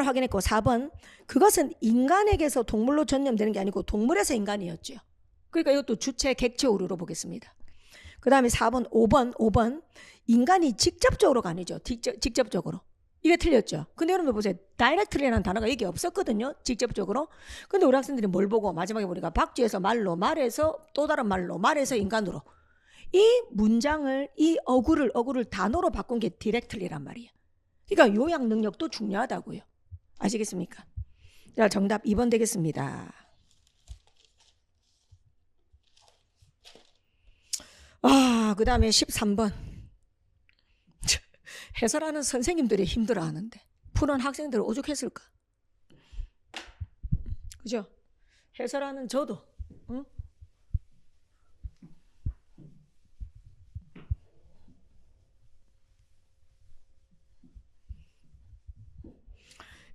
확인했고 4번 그것은 인간에게서 동물로 전염되는 게 아니고 동물에서 인간이었죠. 그러니까 이것도 주체, 객체 오류로 보겠습니다. 그 다음에 4번, 5번 인간이 직접적으로가 아니죠. 직접적으로. 이게 틀렸죠. 근데 여러분들 보세요. directly라는 단어가 여기 없었거든요. 직접적으로. 근데 우리 학생들이 뭘 보고 마지막에 보니까 박쥐에서 말로, 말에서 또 다른 말로, 말에서 인간으로. 이 문장을, 이 어구를 단어로 바꾼 게 directly란 말이에요. 그러니까 요약 능력도 중요하다고요. 아시겠습니까? 자, 정답 2번 되겠습니다. 그 다음에 13번. 해설하는 선생님들이 힘들어하는데 푸는 학생들 오죽했을까? 그죠? 해설하는 저도 응?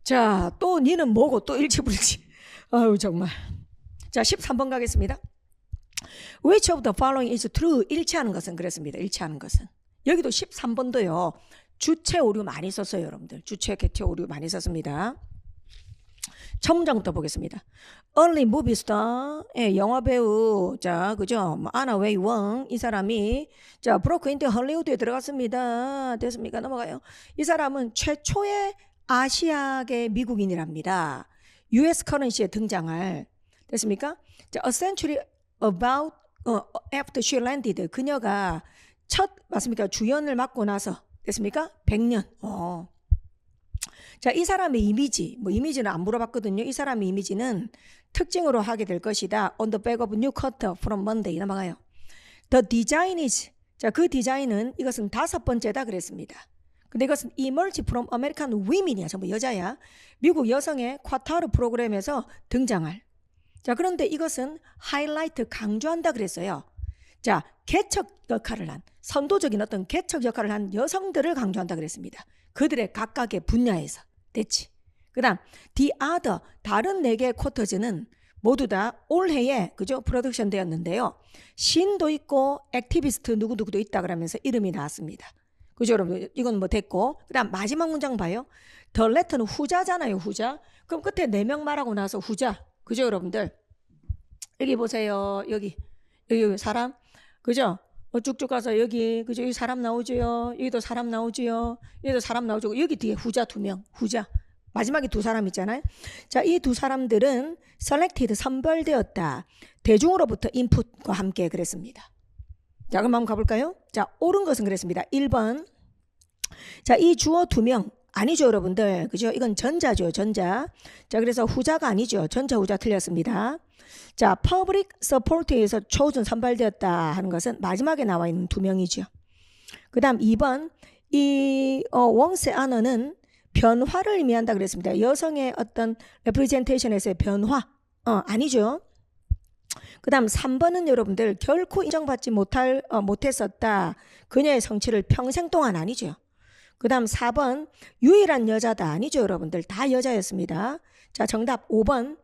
자, 또 니는 뭐고 또 일치불일치. 아유 정말. 자, 13번 가겠습니다. Which of the following is true? 일치하는 것은 그랬습니다. 일치하는 것은. 여기도 13번도요. 주체 오류 많이 썼어요, 여러분들. 주체 개체 오류 많이 썼습니다. 첫 문장부터 보겠습니다. Early movie star, 영화 배우, 자, 그죠? 아나 웨이 웡, 이 사람이, 자, broke into Hollywood에 들어갔습니다. 됐습니까? 넘어가요. 이 사람은 최초의 아시아계 미국인이랍니다. US 커런시에 등장할, 됐습니까? 자, a century about, after she landed, 그녀가 맞습니까? 주연을 맡고 나서, 됐습니까? 100년. 자, 이 사람의 이미지, 이미지는 안 물어봤거든요. 이 사람의 이미지는 특징으로 하게 될 것이다. On the back of new cutter from Monday. 넘어가요. The design is, 자, 그 디자인은 이것은 5번째다 그랬습니다. 근데 이것은 emerge from American women이야. 전부 여자야. 미국 여성의 쿼타르 프로그램에서 등장할. 자, 그런데 이것은 하이라이트 강조한다 그랬어요. 자, 개척 역할을 한, 선도적인 어떤 개척 역할을 한 여성들을 강조한다 그랬습니다. 그들의 각각의 분야에서. 됐지. 그 다음, the other, 다른 4개의 쿼터즈는 모두 다 올해에, 그죠? 프로덕션 되었는데요. 신도 있고, 액티비스트 누구누구도 있다 그러면서 이름이 나왔습니다. 그죠, 여러분? 이건 뭐 됐고. 그 다음, 마지막 문장 봐요. the letter는 후자잖아요, 후자. 그럼 끝에 4명 말하고 나서 후자. 그죠, 여러분들? 여기 보세요. 여기 사람. 그죠? 쭉쭉 가서 여기, 그죠? 여기 사람 나오죠. 여기도 사람 나오죠. 여기도 사람 나오죠. 여기 뒤에 후자 2명, 후자. 마지막에 2사람 있잖아요. 자, 이 2사람들은 selected, 선별되었다. 대중으로부터 인풋과 함께 그랬습니다. 자, 그럼 한번 가볼까요? 자, 옳은 것은 그랬습니다. 1번. 자, 이 주어 2명. 아니죠, 여러분들. 그죠? 이건 전자죠, 전자. 자, 그래서 후자가 아니죠. 전자, 후자 틀렸습니다. 자, public support에서 chosen, 선발되었다 하는 것은 마지막에 나와 있는 2명이죠. 그 다음 2번. 이 웡스의 언어는 변화를 의미한다 그랬습니다. 여성의 어떤 representation에서의 변화. 아니죠. 그 다음 3번은 여러분들 결코 인정받지 못했었다. 그녀의 성취를 평생 동안 아니죠. 그 다음 4번 유일한 여자다. 아니죠, 여러분들. 다 여자였습니다. 자, 정답 5번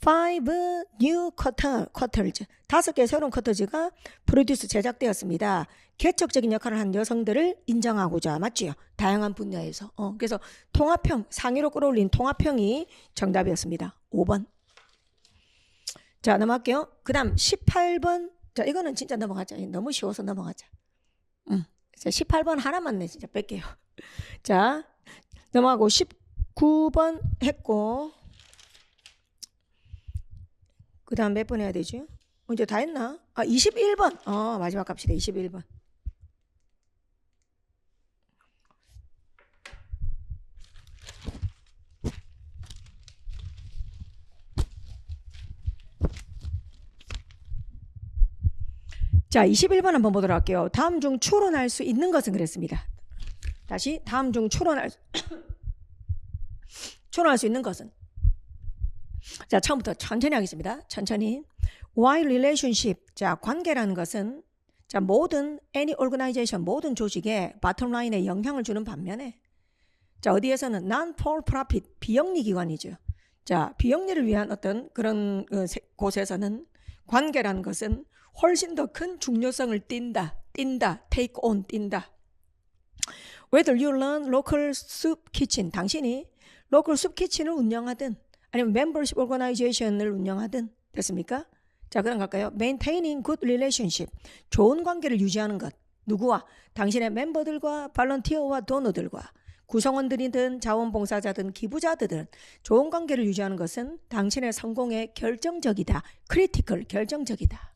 5 new cutters 5개의 새로운 커터즈가 프로듀스 제작되었습니다. 개척적인 역할을 한 여성들을 인정하고자. 맞지요? 다양한 분야에서. 그래서 통합형, 상위로 끌어올린 통합형이 정답이었습니다. 5번. 자, 넘어갈게요. 그 다음 18번. 자, 이거는 진짜 넘어가자. 너무 쉬워서 넘어가자. 자, 18번 하나만 내 진짜 뺄게요. 자, 넘어가고 19번 했고, 그 다음 몇 번 해야 되죠? 이제 다 했나? 21번. 마지막 갑시다. 21번. 자, 21번 한번 보도록 할게요. 다음 중 추론할 수 있는 것은 그랬습니다. 다시 다음 중 추론할 수 있는 것은. 자, 처음부터 천천히 하겠습니다. 천천히. Why relationship? 자, 관계라는 것은 자, 모든 any organization, 모든 조직에 bottom line에 영향을 주는 반면에 자, 어디에서는 non-for-profit, 비영리 기관이죠. 자, 비영리를 위한 어떤 그런 곳에서는 관계라는 것은 훨씬 더 큰 중요성을 띈다. take on, 띈다. Whether you run local soup kitchen, 당신이 local soup kitchen을 운영하든 아니면 membership organization을 운영하든 됐습니까? 자, 그럼 갈까요? Maintaining good relationship, 좋은 관계를 유지하는 것. 누구와? 당신의 멤버들과 발런티어와 도너들과. 구성원들이든 자원봉사자든 기부자들은 좋은 관계를 유지하는 것은 당신의 성공에 결정적이다. critical, 결정적이다.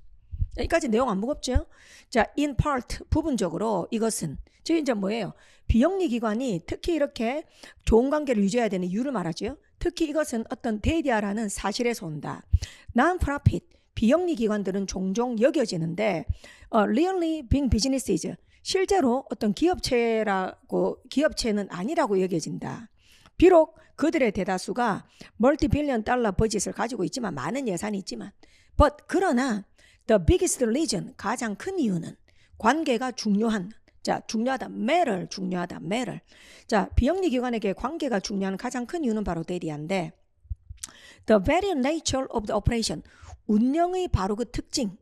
여기까지 내용 안 무겁죠? 자, in part, 부분적으로 이것은 즉 이제 뭐예요? 비영리 기관이 특히 이렇게 좋은 관계를 유지해야 되는 이유를 말하죠. 특히 이것은 어떤 데이터라는 사실에서 온다. non-profit, 비영리 기관들은 종종 여겨지는데 really being businesses, 실제로 어떤 기업체는 아니라고 여겨진다. 비록 그들의 대다수가 멀티빌리언 달러 버짓을 가지고 있지만 많은 예산이 있지만 그러나 the biggest reason, 가장 큰 이유는 관계가 중요하다. matter, 중요하다. matter. 자, 비영리 기관에게 관계가 중요한 가장 큰 이유는 바로 대리한데 the very nature of the operation, 운영의 바로 그 특징이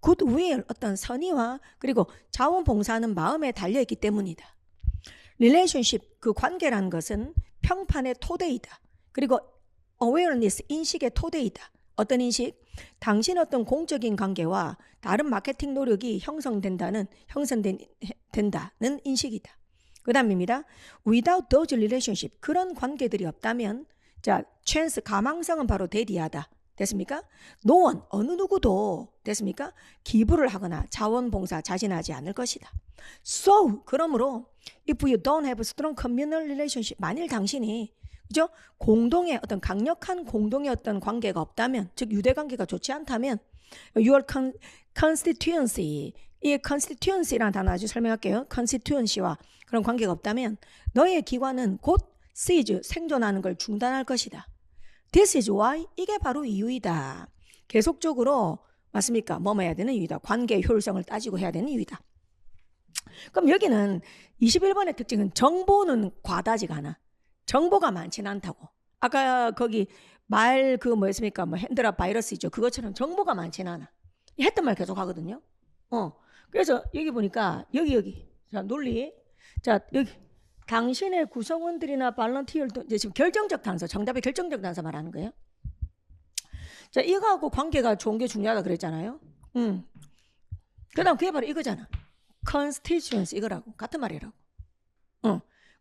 goodwill, 어떤 선의와 그리고 자원봉사하는 마음에 달려있기 때문이다. relationship, 그 관계라는 것은 평판의 토대이다. 그리고 awareness, 인식의 토대이다. 어떤 인식? 당신의 어떤 공적인 관계와 다른 마케팅 노력이 형성된다는 인식이다. 그 다음입니다. Without those relationship, 그런 관계들이 없다면 자, chance, 가망성은 바로 대리하다. 됐습니까? No one, 어느 누구도 됐습니까? 기부를 하거나 자원봉사 자진하지 않을 것이다. So, 그러므로 if you don't have strong communal relationship, 만일 당신이 그죠? 공동의 어떤 강력한 공동의 어떤 관계가 없다면, 즉 유대관계가 좋지 않다면 your constituency, 이 constituency라는 단어 아주 설명할게요. constituency와 그런 관계가 없다면 너의 기관은 곧 cease, 생존하는 걸 중단할 것이다. This is why, 이게 바로 이유이다. 계속적으로 맞습니까? 뭐뭐 해야 되는 이유이다. 관계의 효율성을 따지고 해야 되는 이유이다. 그럼 여기는 21번의 특징은 정보는 과다지가 않아. 정보가 많지는 않다고. 아까 거기 뭐였습니까? 핸드라 바이러스죠. 그것처럼 정보가 많지는 않아. 했던 말 계속 하거든요. 그래서 여기 보니까 여기 자, 논리. 자, 여기 당신의 구성원들이나 발런티어도 지금 결정적 단서, 정답의 결정적 단서 말하는 거예요. 자, 이거하고 관계가 좋은 게 중요하다 그랬잖아요. 그다음 그게 바로 이거잖아. constituency, 이거라고. 같은 말이라고.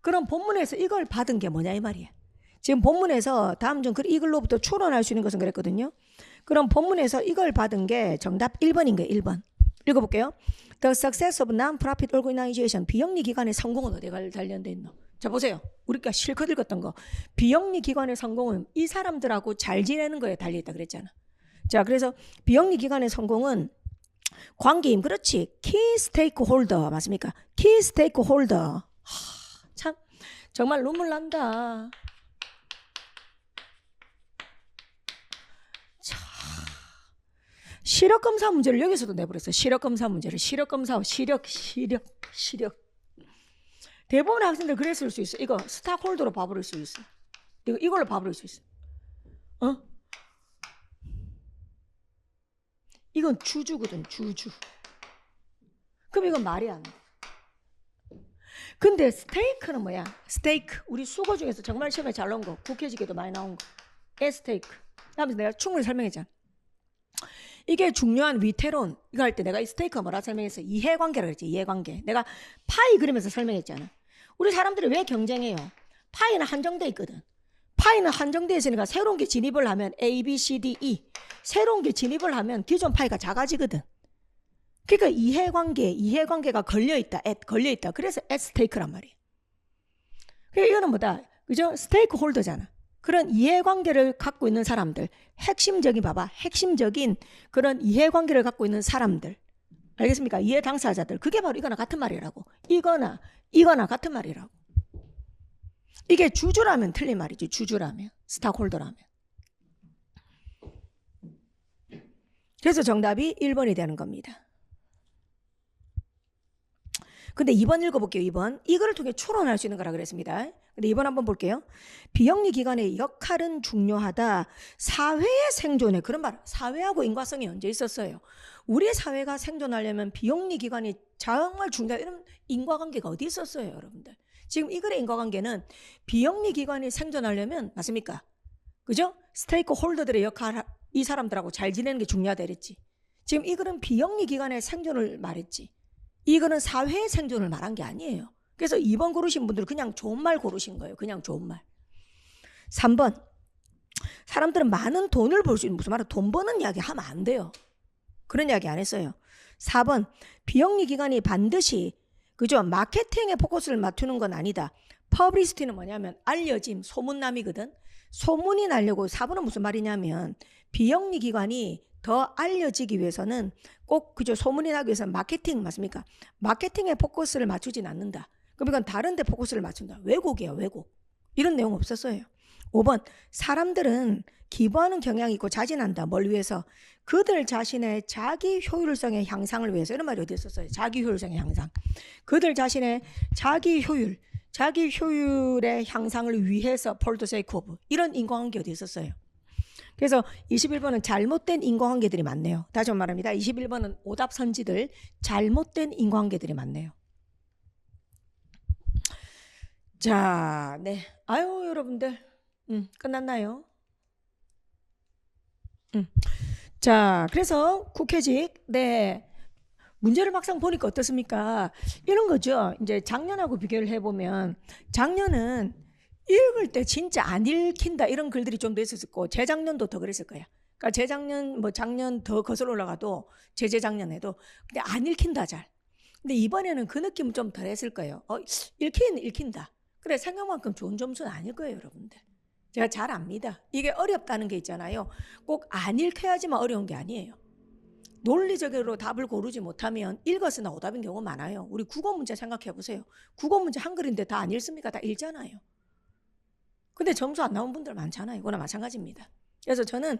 그럼 본문에서 이걸 받은 게 뭐냐 이 말이에요. 지금 본문에서 다음 중 이걸로부터 추론할 수 있는 것은 그랬거든요. 그럼 본문에서 이걸 받은 게 정답 1번인 거예요. 1번. 읽어볼게요. The success of non-profit organization, 비영리 기관의 성공은 어디가 관련돼 있노? 자, 보세요. 우리가 실컷 읽었던 거. 비영리 기관의 성공은 이 사람들하고 잘 지내는 거에 달려있다 그랬잖아. 자, 그래서 비영리 기관의 성공은 관계임, 그렇지. Key stakeholder, 맞습니까? Key stakeholder. 참 정말 눈물 난다. 시력검사 문제를 여기서도 내버렸어요. 시력검사 문제를. 시력. 대부분의 학생들 그랬을 수 있어. 이거 스탁홀더로 봐버릴 수 있어. 이걸로 봐버릴 수 있어. 이건 주주거든. 주주. 그럼 이건 말이 안 돼. 근데 스테이크는 뭐야? 스테이크. 우리 수거 중에서 정말 시험에 잘 나온 거. 국회지기도 많이 나온 거. 스테이크. 다음에 내가 충분히 설명했잖아. 이게 중요한 위태로운, 이거 할 때 내가 이 스테이크가 뭐라 설명했어? 이해관계라고 그랬지. 이해관계. 내가 파이 그리면서 설명했잖아. 우리 사람들이 왜 경쟁해요? 파이는 한정돼 있거든. 파이는 한정돼 있으니까 새로운 게 진입을 하면 A, B, C, D, E. 새로운 게 진입을 하면 기존 파이가 작아지거든. 그러니까 이해관계가 걸려있다. 걸려있다. 그래서 스테이크란 말이에요. 그러니까 이거는 뭐다? 그죠? 스테이크 홀더잖아. 그런 이해관계를 갖고 있는 사람들, 핵심적인 그런 이해관계를 갖고 있는 사람들, 알겠습니까? 이해 당사자들, 그게 바로 이거나 같은 말이라고. 이거나 같은 말이라고. 이게 주주라면 틀린 말이지. 주주라면, 스탁홀더라면. 그래서 정답이 1번이 되는 겁니다. 근데 2번 읽어볼게요. 2번. 이거를 통해 추론할 수 있는 거라 그랬습니다. 근데 2번 한번 볼게요. 비영리 기관의 역할은 중요하다. 사회의 생존에, 그런 말, 사회하고 인과성이 얹어 있었어요. 우리 사회가 생존하려면 비영리 기관이 정말 중요하다. 이런 인과관계가 어디 있었어요, 여러분들? 지금 이 글의 인과관계는 비영리 기관이 생존하려면, 맞습니까? 그죠? 스테이크 홀더들의 역할, 이 사람들하고 잘 지내는 게 중요하다 이랬지. 지금 이 글은 비영리 기관의 생존을 말했지. 이거는 사회의 생존을 말한 게 아니에요. 그래서 2번 고르신 분들은 그냥 좋은 말 고르신 거예요. 그냥 좋은 말. 3번. 사람들은 많은 돈을 벌 수 있는, 무슨 말이야, 돈 버는 이야기 하면 안 돼요. 그런 이야기 안 했어요. 4번. 비영리 기관이 반드시 그죠? 마케팅에 포커스를 맞추는 건 아니다. 퍼블리시티는 뭐냐면 알려짐, 소문남이거든. 소문이 나려고. 4번은 무슨 말이냐면 비영리 기관이 더 알려지기 위해서는 꼭 그죠? 소문이 나기 위해서는 마케팅 맞습니까? 마케팅에 포커스를 맞추진 않는다. 그럼 이건 다른 데 포커스를 맞춘다. 왜곡이에요. 왜곡. 이런 내용 없었어요. 5번. 사람들은 기부하는 경향이 있고 자진한다. 뭘 위해서? 그들 자신의 자기 효율성의 향상을 위해서. 이런 말이 어디 있었어요? 자기 효율성의 향상. 그들 자신의 자기 효율의 향상을 위해서 for the sake of. 이런 인과관계 어디 있었어요? 그래서 21번은 잘못된 인과관계들이 많네요. 다시 한번 말합니다. 21번은 오답 선지들 잘못된 인과관계들이 많네요. 자, 네. 아유, 여러분들. 끝났나요? 자, 그래서 국회직, 네. 문제를 막상 보니까 어떻습니까? 이런 거죠. 이제 작년하고 비교를 해보면, 작년은 읽을 때 진짜 안 읽힌다 이런 글들이 좀 더 있었을 거고, 재작년도 더 그랬을 거야. 그러니까 재작년, 뭐 작년 더 거슬러 올라가도, 재작년에도, 근데 안 읽힌다 잘. 근데 이번에는 그 느낌은 좀 덜 했을 거예요. 읽힌다. 그래, 생각만큼 좋은 점수는 아닐 거예요, 여러분들. 제가 잘 압니다. 이게 어렵다는 게 있잖아요. 꼭 안 읽혀야지만 어려운 게 아니에요. 논리적으로 답을 고르지 못하면 읽었으나 오답인 경우가 많아요. 우리 국어 문제 생각해 보세요. 국어 문제 한글인데 다 안 읽습니까? 다 읽잖아요. 근데 점수 안 나온 분들 많잖아요. 이거나 마찬가지입니다. 그래서 저는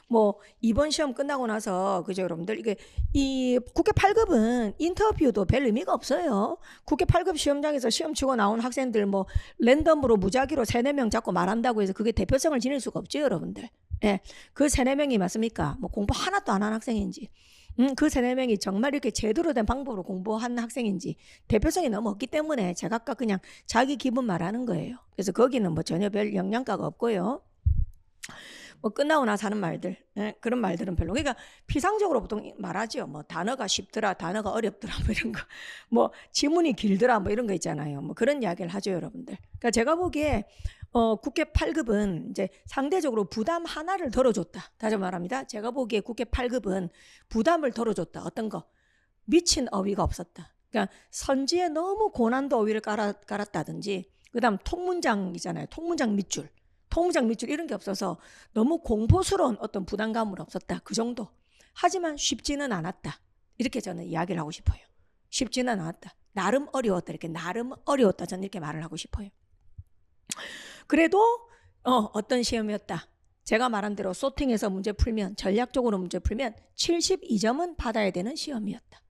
뭐 이번 시험 끝나고 나서 그죠 여러분들, 이게 이 국회 8급은 인터뷰도 별 의미가 없어요. 국회 8급 시험장에서 시험 치고 나온 학생들 뭐 랜덤으로 무작위로 3, 4명 잡고 말한다고 해서 그게 대표성을 지닐 수가 없죠, 여러분들. 예, 그 3, 4명이 맞습니까? 뭐 공부 하나도 안 한 학생인지, 그 3, 4명이 정말 이렇게 제대로 된 방법으로 공부한 학생인지 대표성이 너무 없기 때문에 제가 아까 그냥 자기 기분 말하는 거예요. 그래서 거기는 뭐 전혀 별 영향가가 없고요. 뭐 끝나고 나서 하는 말들, 그런 말들은 별로. 그러니까 피상적으로 보통 말하죠. 뭐 단어가 쉽더라, 단어가 어렵더라, 뭐 이런 거, 뭐 지문이 길더라, 뭐 이런 거 있잖아요. 뭐 그런 이야기를 하죠, 여러분들. 그러니까 제가 보기에 국회 8급은 이제 상대적으로 부담 하나를 덜어줬다. 다시 말합니다. 제가 보기에 국회 8급은 부담을 덜어줬다. 어떤 거? 미친 어휘가 없었다. 그러니까 선지에 너무 고난도 어휘를 깔았다든지, 그다음 통문장이잖아요. 통문장 밑줄 이런 게 없어서 너무 공포스러운 어떤 부담감은 없었다. 그 정도. 하지만 쉽지는 않았다. 이렇게 저는 이야기를 하고 싶어요. 쉽지는 않았다. 나름 어려웠다. 이렇게 나름 어려웠다. 저는 이렇게 말을 하고 싶어요. 그래도 어떤 시험이었다. 제가 말한 대로 소팅해서 문제 풀면, 전략적으로 문제 풀면 72점은 받아야 되는 시험이었다.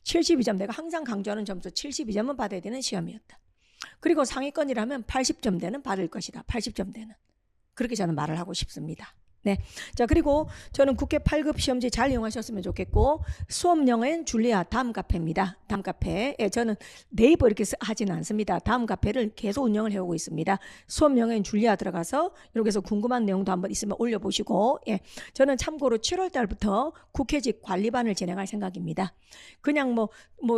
72점, 내가 항상 강조하는 점수 72점은 받아야 되는 시험이었다. 그리고 상위권이라면 80점대는 받을 것이다. 80점대는. 그렇게 저는 말을 하고 싶습니다. 네. 자, 그리고 저는 국회 8급 시험지 잘 이용하셨으면 좋겠고, 수업영어엔 줄리아 다음 카페입니다. 다음 카페. 예, 저는 네이버 이렇게 하지는 않습니다. 다음 카페를 계속 운영을 해오고 있습니다. 수업영어엔 줄리아 들어가서 이렇게 해서 궁금한 내용도 한번 있으면 올려보시고, 예, 저는 참고로 7월 달부터 국회직 관리반을 진행할 생각입니다. 그냥 뭐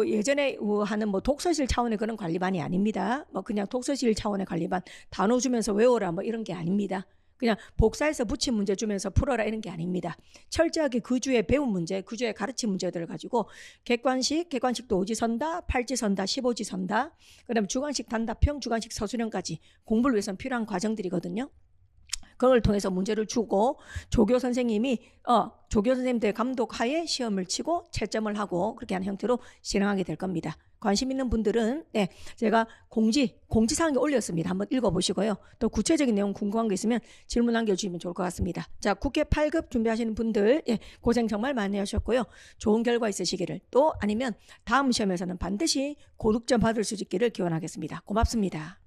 예전에 하는 뭐 독서실 차원의 그런 관리반이 아닙니다. 뭐 그냥 독서실 차원의 관리반, 단어 주면서 외워라 뭐 이런 게 아닙니다. 그냥 복사해서 붙인 문제 주면서 풀어라 이런 게 아닙니다. 철저하게 그 주에 배운 문제, 그 주에 가르친 문제들을 가지고 객관식도 5지 선다, 8지 선다, 15지 선다, 그다음에 주관식 단답형, 주관식 서술형까지 공부를 위해서는 필요한 과정들이거든요. 그걸 통해서 문제를 주고 조교 선생님들 감독하에 시험을 치고 채점을 하고 그렇게 하는 형태로 진행하게 될 겁니다. 관심 있는 분들은 제가 공지사항에 올렸습니다. 한번 읽어보시고요. 또 구체적인 내용 궁금한 게 있으면 질문 남겨주시면 좋을 것 같습니다. 자, 국회 8급 준비하시는 분들 고생 정말 많이 하셨고요. 좋은 결과 있으시기를, 또 아니면 다음 시험에서는 반드시 고득점 받을 수 있기를 기원하겠습니다. 고맙습니다.